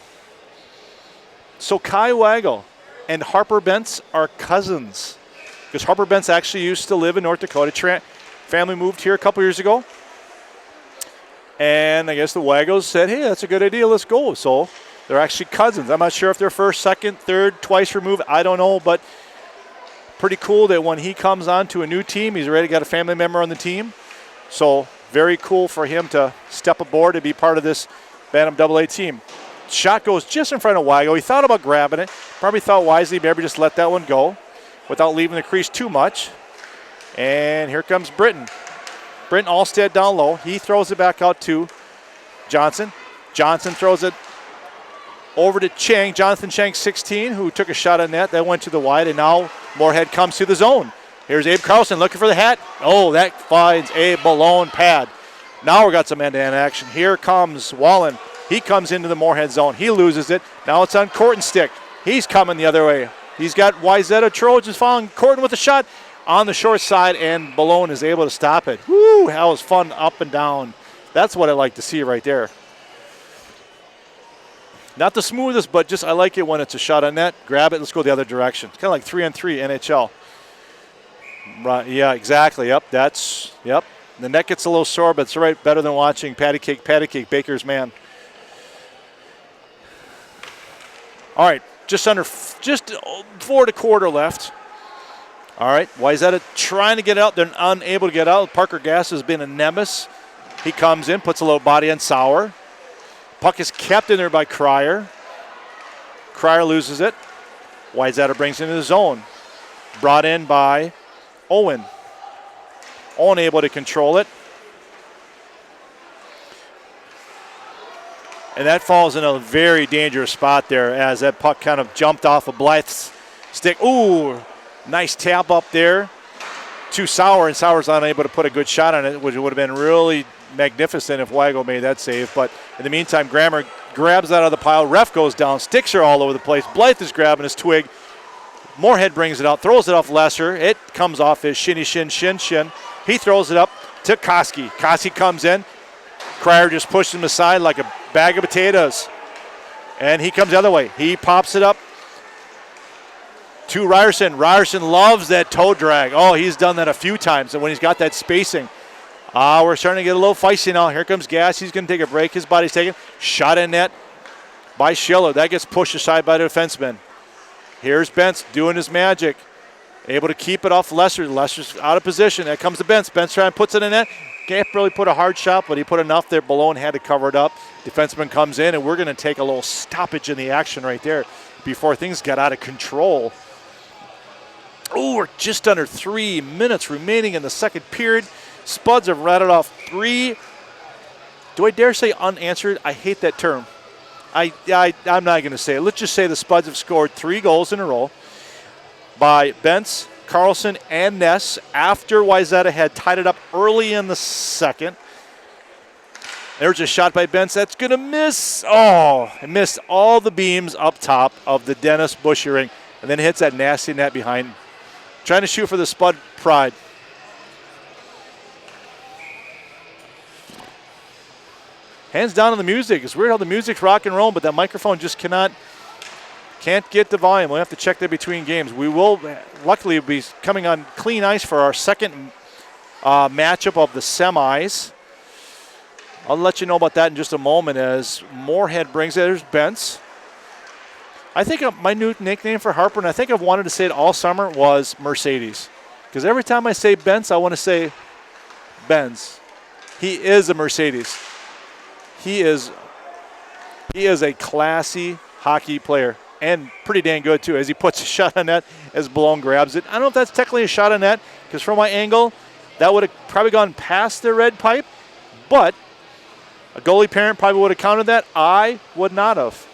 So Kai Waggle and Harper Bentz are cousins. Because Harper Bentz actually used to live in North Dakota. Family moved here a couple years ago. And I guess the Waggles said, hey, that's a good idea. Let's go. So they're actually cousins. I'm not sure if they're first, second, third, twice removed. I don't know, but pretty cool that when he comes on to a new team, he's already got a family member on the team. So very cool for him to step aboard and be part of this Bantam AA team. Shot goes just in front of Waggle. He thought about grabbing it. Probably thought wisely, maybe just let that one go without leaving the crease too much. And here comes Britton. Britton Allstead down low. He throws it back out to Johnson. Johnson throws it over to Chang. Jonathan Chang, 16, who took a shot on net. That went to the wide, and now Moorhead comes to the zone. Here's Abe Carlson looking for the hat. Oh, that finds a balloon pad. Now we got some end-to-end action. Here comes Wallen. He comes into the Moorhead zone. He loses it. Now it's on Corton's stick. He's coming the other way. He's got Wayzata Trojans following Corton with a shot on the short side, and Balone is able to stop it. Woo, that was fun up and down. That's what I like to see right there. Not the smoothest, but just I like it when it's a shot on net. Grab it, let's go the other direction. It's kind of like 3-on-3 NHL. Right, yeah, exactly. Yep, yep. The net gets a little sore, but it's right, better than watching patty cake, Baker's man. All right, just 4.25 left. All right, Wayzata trying to get out. They're unable to get out. Parker Gass has been a nemesis. He comes in, puts a little body on Sauer. Puck is kept in there by Cryer. Cryer loses it. Wayzata brings it into the zone. Brought in by Owen. Owen able to control it. And that falls in a very dangerous spot there as that puck kind of jumped off of Blythe's stick. Ooh, nice tap up there to Sauer, and Sauer's unable to put a good shot on it, which would have been really magnificent if Wago made that save. But in the meantime, Grammer grabs that out of the pile. Ref goes down. Sticks are all over the place. Blythe is grabbing his twig. Moorhead brings it out, throws it off Lesser. It comes off his shin. He throws it up to Koski. Koski comes in. Cryer just pushes him aside like a bag of potatoes. And he comes the other way. He pops it up to Ryerson. Ryerson loves that toe drag. Oh, he's done that a few times. And when he's got that spacing, we're starting to get a little feisty now. Here comes Gass. He's going to take a break. His body's taken. Shot in net by Schiller. That gets pushed aside by the defenseman. Here's Bentz doing his magic. Able to keep it off Lesser. Lesser's out of position. That comes to Bentz. Bentz trying to puts it in net. Can't really put a hard shot, but he put enough there. Balone had to cover it up. Defenseman comes in, and we're going to take a little stoppage in the action right there before things got out of control. Oh, we're just under 3 minutes remaining in the second period. Spuds have rattled off 3. Do I dare say unanswered? I hate that term. I'm not going to say it. Let's just say the Spuds have scored 3 goals in a row by Bentz, Carlson, and Ness after Wayzata had tied it up early in the second. There's a shot by Bentz. That's going to miss. Oh, it missed all the beams up top of the Dennis Bushy ring and then hits that nasty net behind. Trying to shoot for the Spud pride. Hands down on the music. It's weird how the music's rock and roll, but that microphone just can't get the volume. We'll have to check that between games. We will luckily be coming on clean ice for our second matchup of the semis. I'll let you know about that in just a moment as Moorhead brings it. There's Bentz. I think my new nickname for Harper, and I think I've wanted to say it all summer, was Mercedes. Because every time I say Bentz, I want to say Benz. He is a Mercedes. He is a classy hockey player and pretty dang good too as he puts a shot on net as Balone grabs it. I don't know if that's technically a shot on net because from my angle that would have probably gone past the red pipe, but a goalie parent probably would have counted that. I would not have.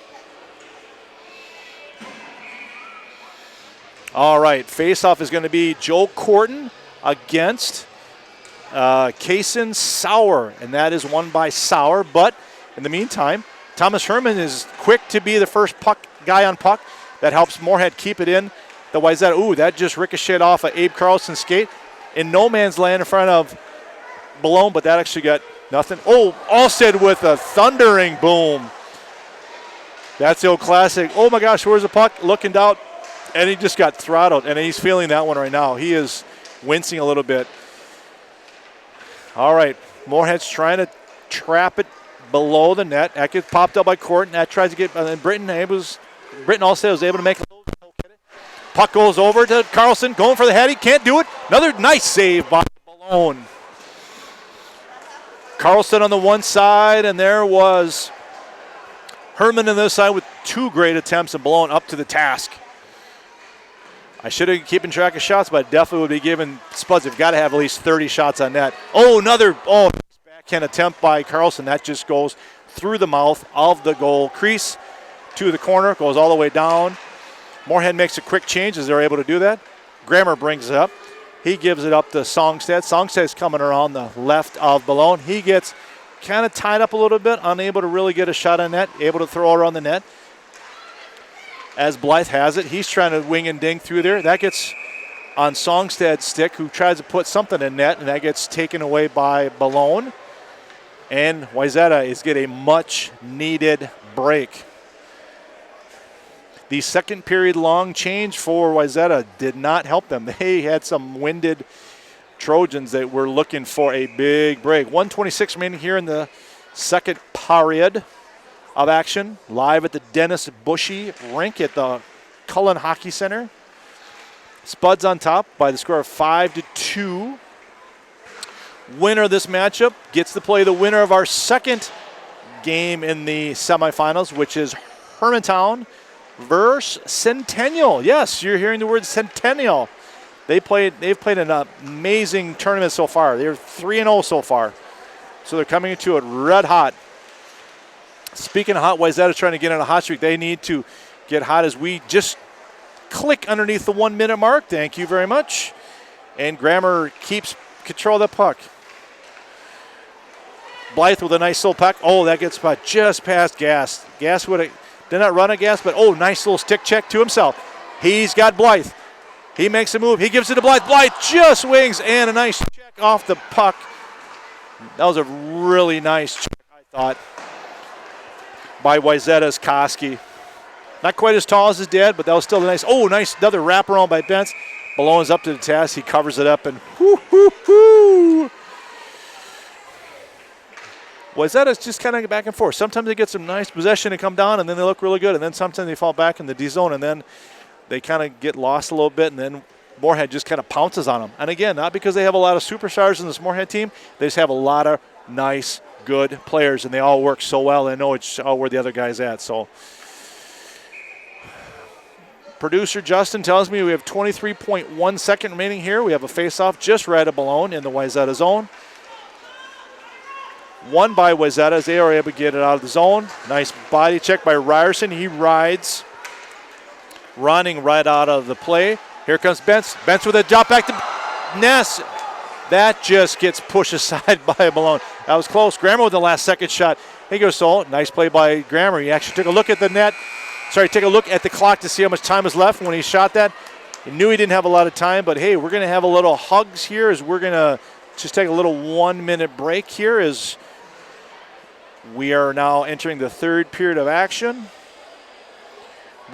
All right, face-off is going to be Joe Corton against Kaysen Sauer, and that is won by Sauer. But in the meantime, Thomas Herman is quick to be the first guy on puck. That helps Moorhead keep it in. The Wayzata, ooh, that just ricocheted off of Abe Carlson's skate in no man's land in front of Balone, but that actually got nothing. Oh, Alstead with a thundering boom. That's the old classic. Oh my gosh, where's the puck? Looking down, and he just got throttled, and he's feeling that one right now. He is wincing a little bit. All right, Moorhead's trying to trap it below the net. That gets popped up by Corton. That tries to get, and then Britton Alstead was able to make a little. Puck goes over to Carlson, going for the head. He can't do it. Another nice save by Balone. Carlson on the one side, and there was Herman on the other side with 2 great attempts, and Balone up to the task. I should have been keeping track of shots, but I definitely would be giving Spuds. They've got to have at least 30 shots on net. Oh, another backhand attempt by Carlson. That just goes through the mouth of the goal crease to the corner, goes all the way down. Moorhead makes a quick change as they're able to do that. Grammer brings it up. He gives it up to Songstead. Songstead's coming around the left of Balone. He gets kind of tied up a little bit, unable to really get a shot on net, able to throw it around the net. As Blythe has it, he's trying to wing and ding through there. That gets on Songsted's stick, who tries to put something in net, and that gets taken away by Balone. And Wayzata is getting a much-needed break. The second period long change for Wayzata did not help them. They had some winded Trojans that were looking for a big break. 1:26 remaining here in the second period of action. Live at the Dennis Bushy rink at the Cullen Hockey Center. Spuds on top by the score of 5-2. Winner of this matchup gets to play the winner of our second game in the semifinals, which is Hermantown versus Centennial. Yes, you're hearing the word Centennial. They've played an amazing tournament so far. They're 3-0 so far. So they're coming into it red hot. Speaking of hot, Wayzata trying to get on a hot streak. They need to get hot as we just click underneath the 1 minute mark. Thank you very much. And Grammer keeps control of the puck. Blythe with a nice little puck. Oh, that gets just past Gas. Gas would have did not run a Gas, but oh, nice little stick check to himself. He's got Blythe. He makes a move. He gives it to Blythe. Blythe just wings and a nice check off the puck. That was a really nice check, I thought, by Wayzata's Koski. Not quite as tall as his dad, but that was still a nice, nice another wraparound by Bentz. Balone's up to the task. He covers it up and whoo. Wayzata's just kind of back and forth. Sometimes they get some nice possession and come down, and then they look really good. And then sometimes they fall back in the D zone, and then they kind of get lost a little bit, and then Moorhead just kind of pounces on them. And again, not because they have a lot of superstars in this Moorhead team. They just have a lot of nice, good players, and they all work so well. They know it's where the other guy's at. So producer Justin tells me we have 23.1 second remaining here. We have a face-off just right of Balone in the Wayzata zone. Won by Wayzata as they are able to get it out of the zone. Nice body check by Ryerson. He rides, running right out of the play. Here comes Bentz. Bentz with a drop back to Ness. That just gets pushed aside by Balone. That was close. Grammer with the last second shot. He goes so. Nice play by Grammer. He actually took a look at the net. Take a look at the clock to see how much time is left when he shot that. He knew he didn't have a lot of time, but hey, we're going to have a little hugs here as we're going to just take a little 1 minute break here as we are now entering the third period of action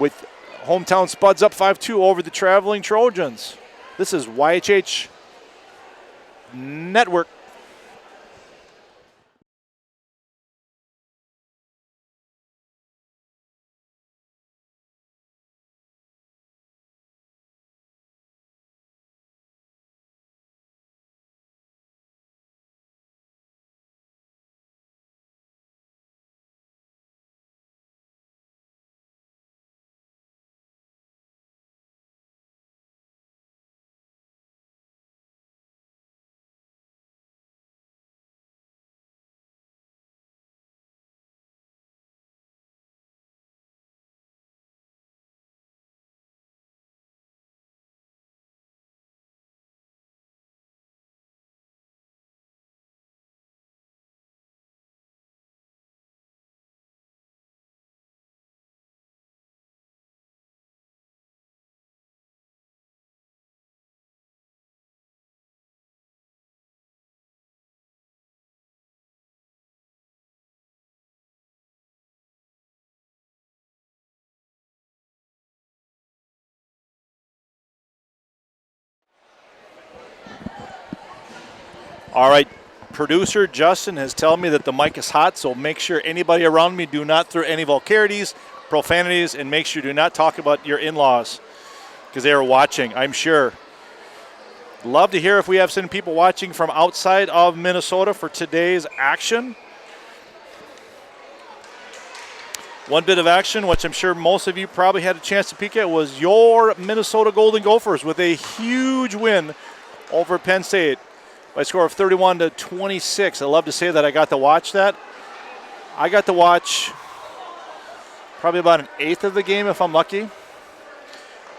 with hometown Spuds up 5-2 over the traveling Trojans. This is YHH Network. All right, producer Justin has told me that the mic is hot, so make sure anybody around me do not throw any vulgarities, profanities, and make sure do not talk about your in-laws because they are watching, I'm sure. Love to hear if we have some people watching from outside of Minnesota for today's action. One bit of action, which I'm sure most of you probably had a chance to peek at, was your Minnesota Golden Gophers with a huge win over Penn State by a score of 31-26. I love to say that I got to watch that. I got to watch probably about an eighth of the game if I'm lucky.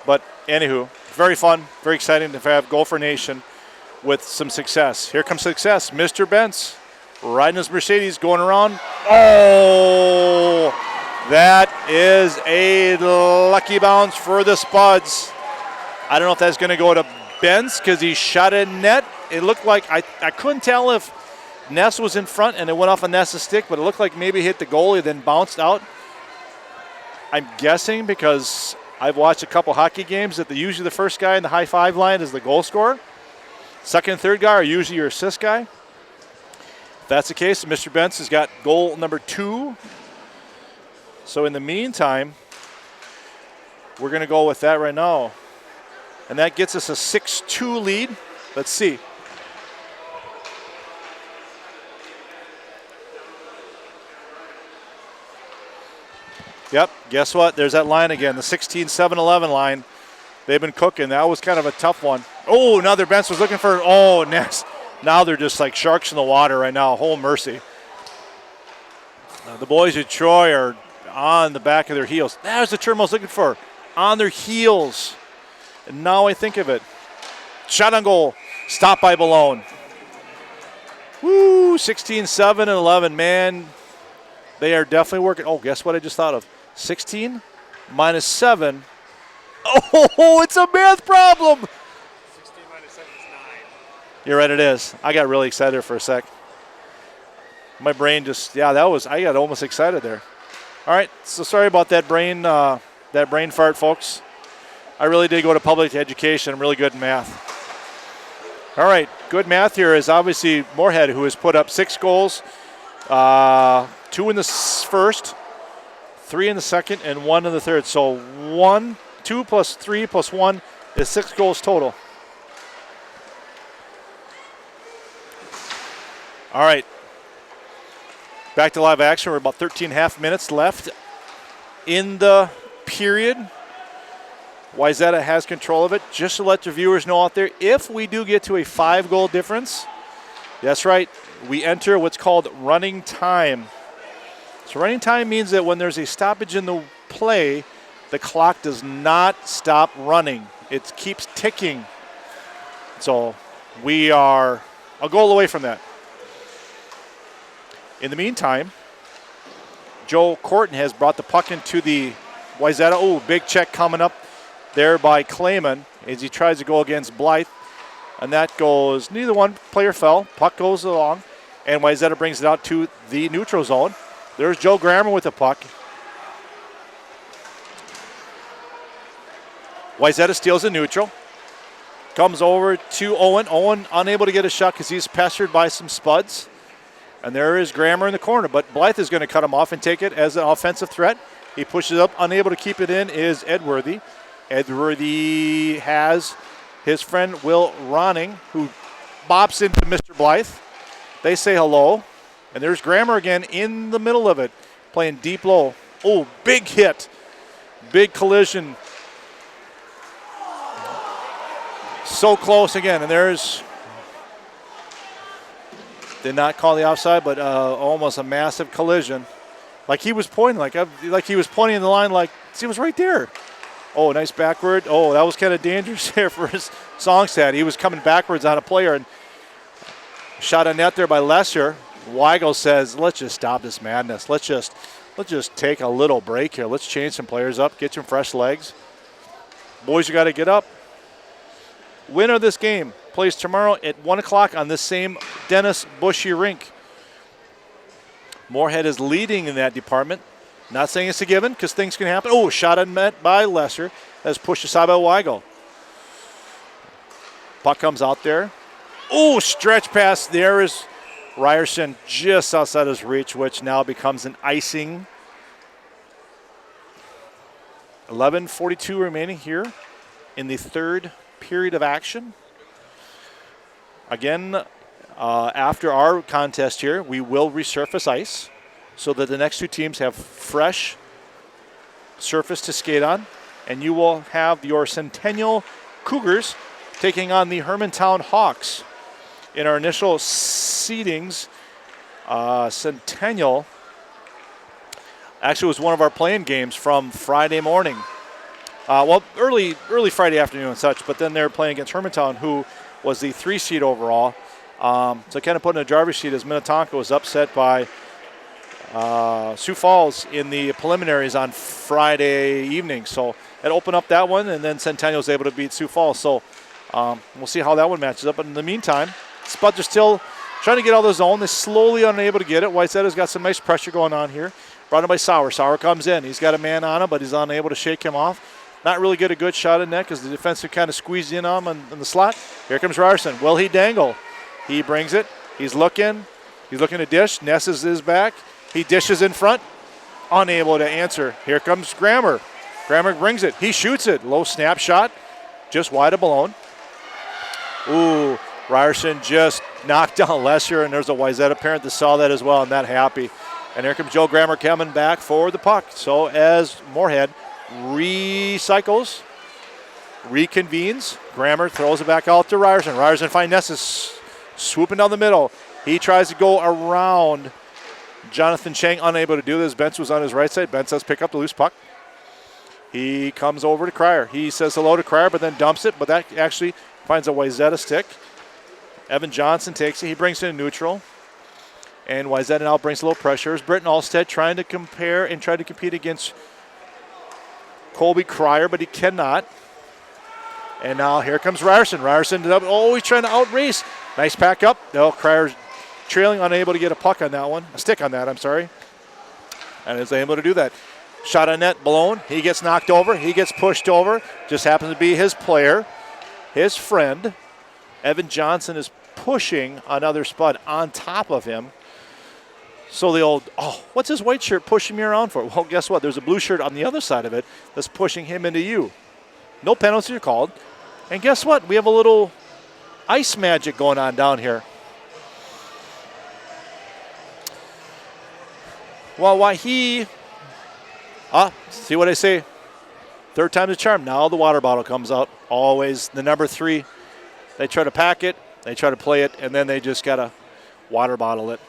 But anywho, very fun, very exciting to have Gopher Nation with some success. Here comes success. Mr. Bentz riding his Mercedes going around. Oh, that is a lucky bounce for the Spuds. I don't know if that's going to go to Bentz because he shot it in net. It looked like, I couldn't tell if Ness was in front and it went off of Ness's stick, but it looked like maybe hit the goalie, then bounced out. I'm guessing because I've watched a couple hockey games that usually the first guy in the high five line is the goal scorer. Second and third guy are usually your assist guy. If that's the case, Mr. Bentz has got goal number 2. So in the meantime, we're going to go with that right now. And that gets us a 6-2 lead. Let's see. Yep, guess what? There's that line again, the 16-7-11 line. They've been cooking. That was kind of a tough one. Oh, another Bentz was looking for, next. Now they're just like sharks in the water right now. Whole mercy. The boys at Troy are on the back of their heels. There's the term I was looking for. On their heels. And now I think of it. Shot on goal. Stopped by Malone. Woo, 16-7-11. Man, they are definitely working. Oh, guess what I just thought of? 16 minus 7. Oh, it's a math problem. 16 minus 7 is 9. You're right, it is. I got really excited there for a sec. My brain just, I got almost excited there. All right, so sorry about that brain fart, folks. I really did go to public education. I'm really good in math. All right, good math here is obviously Moorhead, who has put up 6 goals, 2 in the first, 3 in the second, and 1 in the third. So 2 plus 3 plus 1 is 6 goals total. All right. Back to live action. We're about 13.5 minutes left in the period. Wayzata has control of it. Just to let the viewers know out there, if we do get to a 5-goal difference, that's right, we enter what's called running time. So running time means that when there's a stoppage in the play, the clock does not stop running. It keeps ticking. So we are a goal away from that. In the meantime, Joe Corton has brought the puck into the Wayzata. Oh, big check coming up there by Clayman as he tries to go against Blythe. And that goes, neither one player fell. Puck goes along, and Wayzata brings it out to the neutral zone. There's Joe Grammer with the puck. Wayzata steals the neutral. Comes over to Owen. Owen unable to get a shot because he's pestered by some Spuds. And there is Grammer in the corner, but Blythe is going to cut him off and take it as an offensive threat. He pushes up, unable to keep it in is Edworthy. Edworthy has his friend Will Ronning, who bops into Mr. Blythe. They say hello, and there's Grammer again in the middle of it, playing deep low. Oh, big hit, big collision. So close again, and there's, did not call the offside, but almost a massive collision. Like he was pointing, like he was pointing in the line, like, see, it was right there. Oh, nice backward. Oh, that was kind of dangerous there for his Songstad. He was coming backwards on a player, and shot on net there by Lesser. Weigel says, let's just stop this madness. Let's just take a little break here. Let's change some players up, get some fresh legs. Boys, you got to get up. Winner of this game plays tomorrow at 1 o'clock on this same Dennis Bushy rink. Moorhead is leading in that department. Not saying it's a given because things can happen. Oh, shot on net by Lesser. That's pushed aside by Weigel. Puck comes out there. Oh, stretch pass. There is Ryerson just outside his reach, which now becomes an icing. 11:42 remaining here in the third period of action. Again, after our contest here, we will resurface ice so that the next two teams have fresh surface to skate on, and you will have your Centennial Cougars taking on the Hermantown Hawks. In our initial seedings, Centennial actually was one of our playing games from Friday morning. Early Friday afternoon and such, but then they're playing against Hermantown, who was the 3 seed overall. So kind of put in a driver's seat as Minnetonka was upset by Sioux Falls in the preliminaries on Friday evening. So it opened up that one, and then Centennial was able to beat Sioux Falls. So we'll see how that one matches up. But in the meantime, Spuds are still trying to get out of the zone. They're slowly unable to get it. Wayzata's got some nice pressure going on here. Brought in by Sauer. Sauer comes in. He's got a man on him, but he's unable to shake him off. Not really get a good shot in net because the defensive kind of squeezed in on him in the slot. Here comes Ryerson. Will he dangle? He brings it. He's looking. He's looking to dish. Ness is his back. He dishes in front. Unable to answer. Here comes Grammer. Grammer brings it. He shoots it. Low snap shot. Just wide of Malone. Ooh, Ryerson just knocked down Lesher, and there's a Wayzata parent that saw that as well and not happy. And here comes Joe Grammer coming back for the puck. So as Moorhead recycles, reconvenes, Grammer throws it back out to Ryerson. Ryerson finds Nessus swooping down the middle. He tries to go around Jonathan Chang, unable to do this. Bentz was on his right side. Bentz does pick up the loose puck. He comes over to Cryer. He says hello to Cryer, but then dumps it. But that actually finds a Wayzata stick. Evan Johnson takes it. He brings it in neutral. And Wayzata now brings a little pressure. It's Britton Alstead trying to compare and try to compete against Colby Cryer, but he cannot. And now here comes Ryerson. Ryerson, he's trying to outrace. Nice pack up. No, Cryer's trailing, unable to get a puck on that one. A stick on that, I'm sorry. And is able to do that. Shot on net, blown. He gets knocked over. He gets pushed over. Just happens to be his player, his friend. Evan Johnson is pushing another Spud on top of him. So the old, what's his white shirt pushing me around for? Well, guess what? There's a blue shirt on the other side of it that's pushing him into you. No penalties are called. And guess what? We have a little ice magic going on down here. Well, why he, see what I say? Third time's a charm. Now the water bottle comes out. Always the number 3. They try to pack it, they try to play it, and then they just got to water bottle it.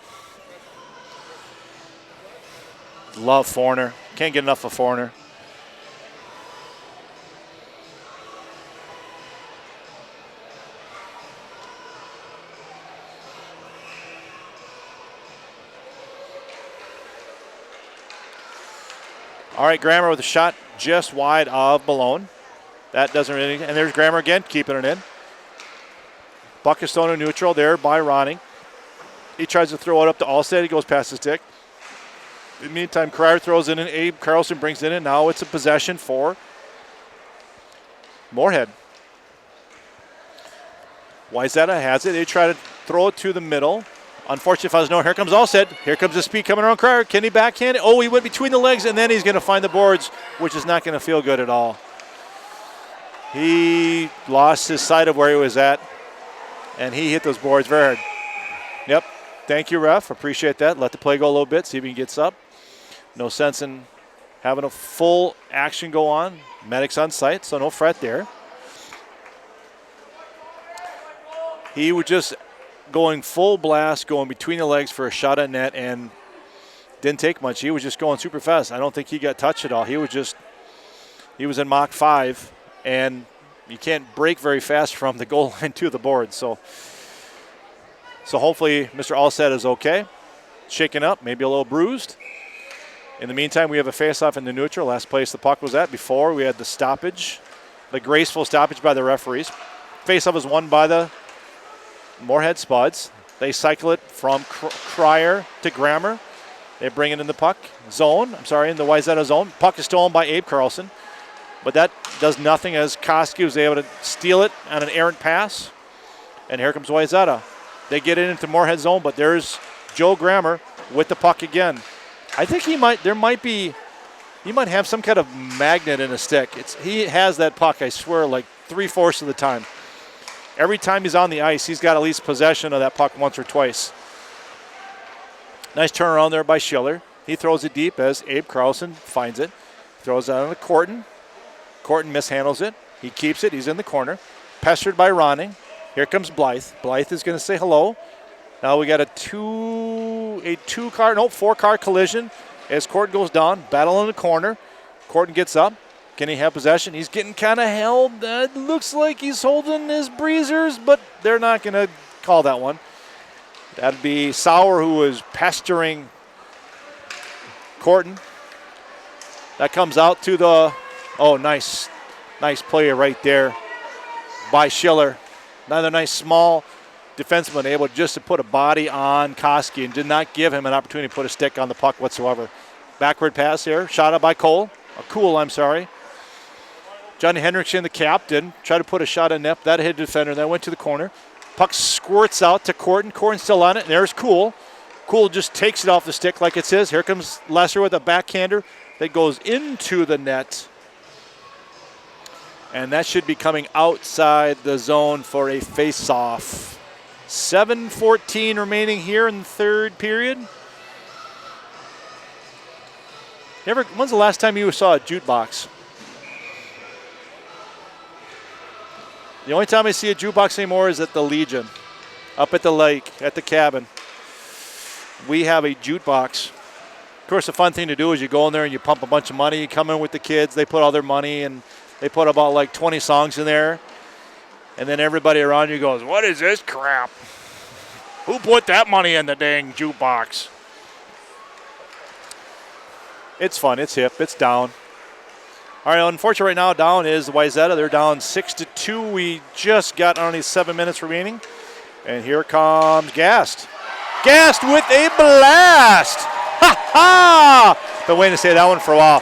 Love Foreigner. Can't get enough of Foreigner. All right, Grammer with a shot just wide of Malone. That doesn't really, and there's Grammer again, keeping it in. Buck is thrown in neutral there by Ronning. He tries to throw it up to Alstead. He goes past the stick. In the meantime, Cryer throws it in. Abe Carlson brings it in. Now it's a possession for Moorhead. Wayzata has it. They try to throw it to the middle. Unfortunately, here comes Alstead. Here comes the speed coming around Cryer. Can he backhand it? Oh, he went between the legs, and then he's going to find the boards, which is not going to feel good at all. He lost his sight of where he was at, and he hit those boards very hard. Yep. Thank you, ref. Appreciate that. Let the play go a little bit, see if he gets up. No sense in having a full action go on. Medics on site, so no fret there. He was just going full blast, going between the legs for a shot at net, and didn't take much. He was just going super fast. I don't think he got touched at all. He was in Mach 5, and you can't break very fast from the goal line to the board. So hopefully Mr. Alstead is okay. Shaken up, maybe a little bruised. In the meantime, we have a face-off in the neutral. Last place the puck was at before. We had the stoppage, the graceful stoppage by the referees. Face-off is won by the Moorhead Spuds. They cycle it from Cryer to Grammer. They bring it in the puck zone. In the Wayzata zone. Puck is stolen by Abe Carlson. But that does nothing as Koski was able to steal it on an errant pass. And here comes Wayzata. They get it into Moorhead zone, but there's Joe Grammer with the puck again. I think he might have some kind of magnet in his stick. He has that puck, I swear, like 3/4 of the time. Every time he's on the ice, he's got at least possession of that puck once or twice. Nice turnaround there by Schiller. He throws it deep as Abe Carlson finds it. Throws it on to Corton. Corton mishandles it. He keeps it. He's in the corner. Pestered by Ronning. Here comes Blythe. Blythe is going to say hello. Now we got a 4-car collision as Corton goes down. Battle in the corner. Corton gets up. Can he have possession? He's getting kind of held. That looks like he's holding his breezers, but they're not going to call that one. That'd be Sauer, who is pestering Corton. That comes out to the, nice play right there by Schiller. Another nice small defenseman able just to put a body on Koski and did not give him an opportunity to put a stick on the puck whatsoever. Backward pass here, shot up by Cool. Johnny Henriksen, the captain, tried to put a shot on net. That hit the defender, then went to the corner. Puck squirts out to Corton. Corton's still on it, and there's Cool. Cool just takes it off the stick like it says. Here comes Lesser with a backhander that goes into the net. And that should be coming outside the zone for a face-off. 7:14 remaining here in the third period. When's the last time you saw a jukebox? The only time I see a jukebox anymore is at the Legion, up at the lake, at the cabin. We have a jukebox. Of course, the fun thing to do is you go in there and you pump a bunch of money. You come in with the kids. They put all their money, and they put about like 20 songs in there. And then everybody around you goes, what is this crap? Who put that money in the dang jukebox? It's fun. It's hip. It's down. All right, unfortunately right now down is Wayzata. They're down 6-2. We just got only 7 minutes remaining. And here comes Gast. Gast with a blast! Ha ha! Been waiting to say that one for a while.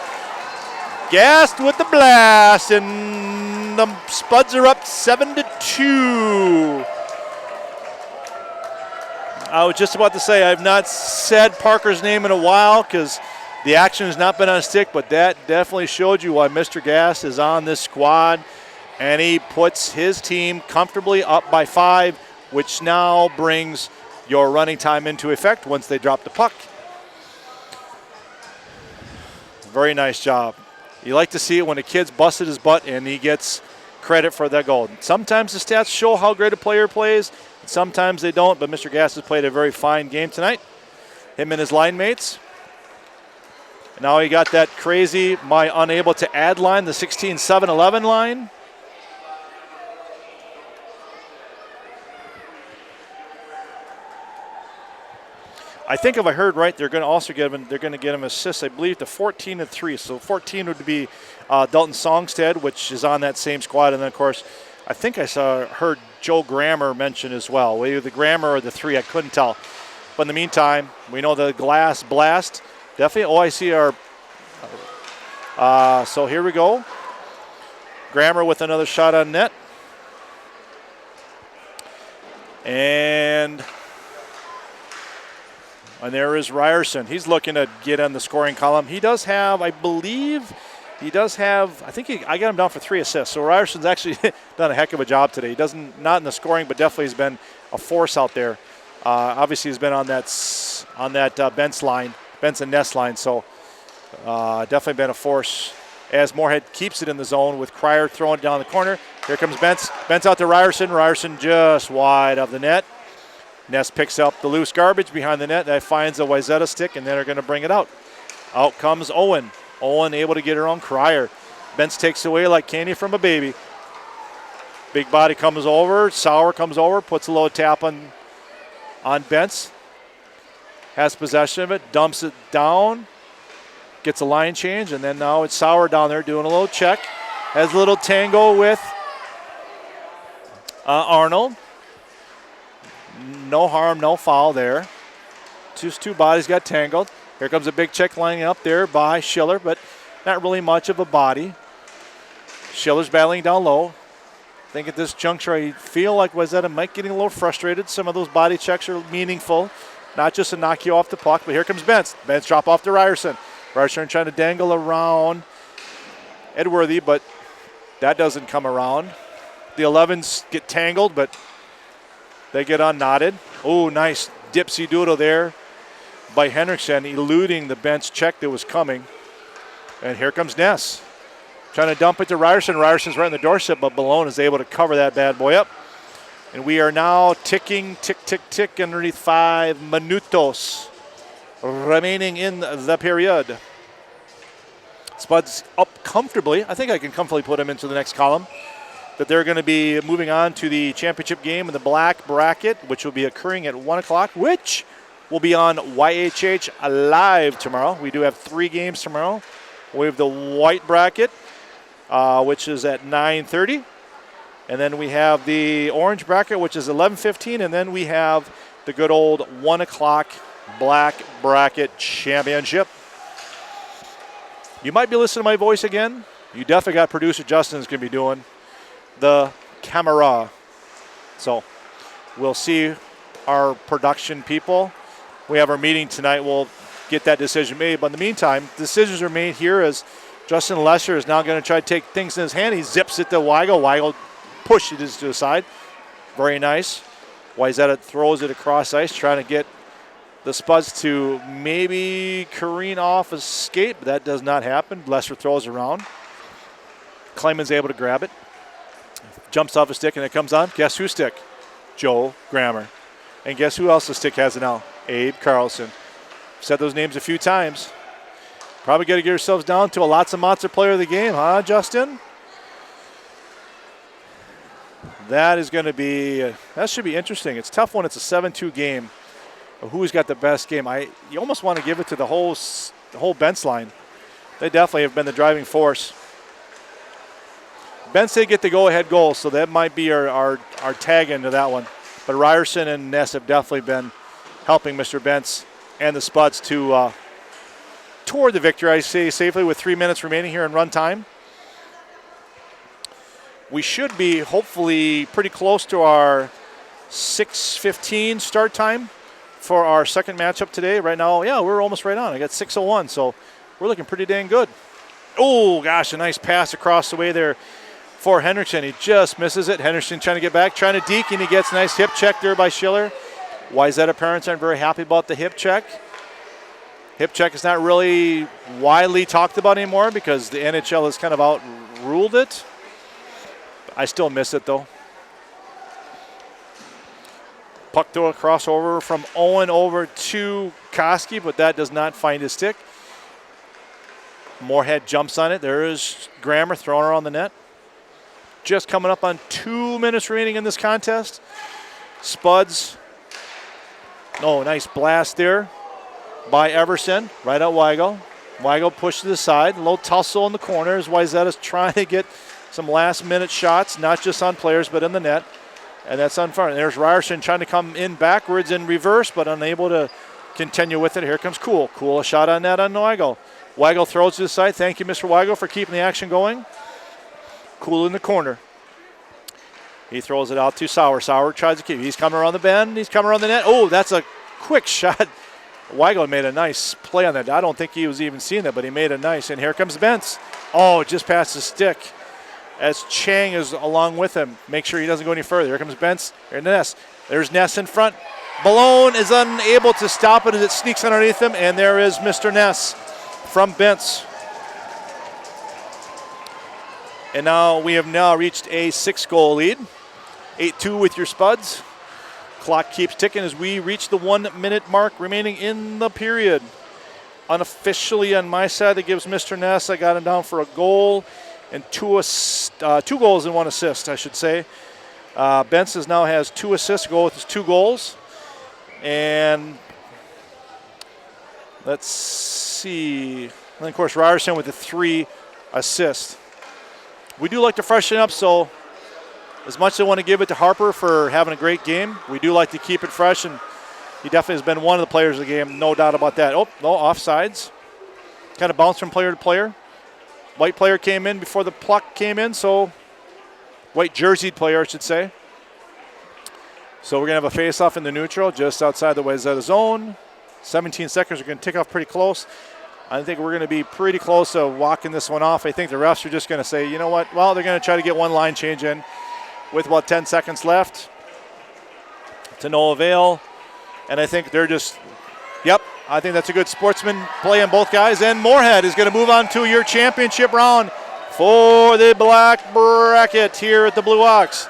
Gast with the blast, and the Spuds are up 7-2. I was just about to say I've not said Parker's name in a while because the action has not been on a stick, but that definitely showed you why Mr. Gast is on this squad, and he puts his team comfortably up by 5, which now brings your running time into effect once they drop the puck. Very nice job. You like to see it when a kid's busted his butt and he gets credit for that goal. Sometimes the stats show how great a player plays, sometimes they don't, but Mr. Gast has played a very fine game tonight. Him and his line mates. Now he got that crazy, my unable to add line, the 16-7-11 line. I think if I heard right, they're going to also get him. They're going to get him assists. I believe to 14-3. So 14 would be Dalton Songstead, which is on that same squad, and then of course, I think I heard Joe Grammer mention as well. Either the Grammer or the 3, I couldn't tell. But in the meantime, we know the glass blast. Definitely OIC are. So here we go. Grammer with another shot on net. And there is Ryerson. He's looking to get on the scoring column. He does have, I believe, I got him down for 3 assists. So Ryerson's actually done a heck of a job today. He doesn't, not in the scoring, but definitely has been a force out there. Obviously, he's been on that Benson Nest line. So definitely been a force as Moorhead keeps it in the zone with Cryer throwing it down the corner. Here comes Bentz. Bentz out to Ryerson. Ryerson just wide of the net. Ness picks up the loose garbage behind the net. That finds a Wayzata stick, and then they're going to bring it out. Out comes Owen. Owen able to get her on Cryer. Bentz takes away like candy from a baby. Big body comes over. Sauer comes over, puts a low tap on Bentz. Has possession of it, dumps it down, gets a line change, and then now it's Sauer down there doing a little check. Has a little tango with Arnold. No harm, no foul there. Just two bodies got tangled. Here comes a big check lining up there by Schiller, but not really much of a body. Schiller's battling down low. I think at this juncture I feel like Wayzata might getting a little frustrated. Some of those body checks are meaningful, not just to knock you off the puck, but here comes Bentz. Bentz drop off to Ryerson. Ryerson trying to dangle around Edworthy, but that doesn't come around. The 11s get tangled, but they get unknotted. Oh, nice dipsy doodle there by Henriksen, eluding the Bentz check that was coming. And here comes Ness. Trying to dump it to Ryerson. Ryerson's right on the doorstep, but Malone is able to cover that bad boy up. And we are now ticking, tick, tick, tick, underneath 5 minutos remaining in the period. Spuds up comfortably. I think I can comfortably put them into the next column. That they're going to be moving on to the championship game in the black bracket, which will be occurring at 1 o'clock, which will be on YHH Live tomorrow. We do have 3 games tomorrow. We have the white bracket, which is at 9:30. And then we have the orange bracket, which is 11:15. And then we have the good old 1 o'clock black bracket championship. You might be listening to my voice again. You definitely got producer Justin's going to be doing the camera. So we'll see our production people. We have our meeting tonight. We'll get that decision made. But in the meantime, decisions are made here as Justin Lesher is now going to try to take things in his hand. He zips it to Weigel. Weigel pushes it to the side. Very nice. Wayzata throws it across ice, trying to get the Spuds to maybe careen off a skate, but that does not happen. Lesher throws around. Kleiman's able to grab it. Jumps off a stick, and it comes on. Guess whose stick? Joe Grammer. And guess who else's stick has it now? Abe Carlson. Said those names a few times. Probably got to get yourselves down to a lots of monster player of the game, huh, Justin? That is going to be, that should be interesting. It's tough when it's a 7-2 game. Who's got the best game? You almost want to give it to the whole Bents line. They definitely have been the driving force. Bents did get the go-ahead goal, so that might be our tag into that one. But Ryerson and Ness have definitely been helping Mr. Bents and the Spuds to toward the victory, I say safely, with 3 minutes remaining here in run time. We should be hopefully pretty close to our 6:15 start time for our second matchup today. Right now, yeah, we're almost right on. I got 6:01, so we're looking pretty dang good. Oh, gosh, a nice pass across the way there for Henderson. He just misses it. Henderson trying to get back, trying to deke, and he gets a nice hip check there by Schiller. Wayzata parents aren't very happy about the hip check. Hip check is not really widely talked about anymore because the NHL has kind of outruled it. I still miss it, though. Puck throw a crossover from Owen over to Koski, but that does not find his stick. Moorhead jumps on it. There is Grammer throwing her on the net. Just coming up on 2 minutes remaining in this contest. Spuds. Oh, nice blast there by Everson. Right at Weigel. Weigel pushed to the side. A little tussle in the corner as Wayzata's trying to get some last-minute shots, not just on players, but in the net. And that's on front. There's Ryerson trying to come in backwards in reverse, but unable to continue with it. Here comes Cool. Cool, a shot on net on Weigel. Weigel throws to the side. Thank you, Mr. Weigel, for keeping the action going. Cool in the corner. He throws it out to Sauer. Sauer tries to keep. He's coming around the bend. He's coming around the net. Oh, that's a quick shot. Weigel made a nice play on that. I don't think he was even seeing that, but he made a nice. And here comes Bents. Oh, just past the stick. As Chang is along with him. Make sure he doesn't go any further. Here comes Bents. There's Ness. There's Ness in front. Malone is unable to stop it as it sneaks underneath him. And there is Mr. Ness from Bents. And now we have reached a 6-goal lead. 8-2 with your Spuds. Clock keeps ticking as we reach the 1 minute mark remaining in the period. Unofficially on my side, that gives Mr. Ness, I got him down for a goal and 2 goals and 1 assist, I should say. Benson now has 2 assists, go with his 2 goals. And let's see. And of course, Ryerson with the 3 assists. We do like to freshen up, so as much as I want to give it to Harper for having a great game, we do like to keep it fresh, and he definitely has been one of the players of the game, no doubt about that. Oh, no, offsides. Kind of bounced from player to player. White player came in before the puck came in, so white jerseyed player, I should say. So we're going to have a face-off in the neutral just outside the Wayzata zone. 17 seconds. We're going to tick off pretty close. I think we're going to be pretty close to walking this one off. I think the refs are just going to say, you know what? Well, they're going to try to get one line change in with about 10 seconds left to no avail. And I think they're just, yep, I think that's a good sportsman play on both guys. And Moorhead is going to move on to your championship round for the black bracket here at the Blue Ox.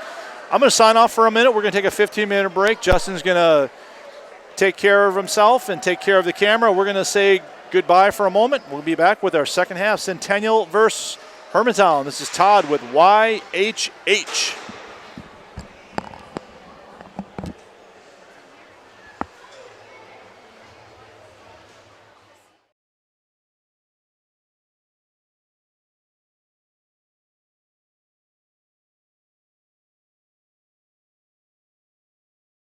I'm going to sign off for a minute. We're going to take a 15-minute break. Justin's going to take care of himself and take care of the camera. We're going to say goodbye for a moment. We'll be back with our second half. Centennial versus Hermantown. This is Todd with YHH.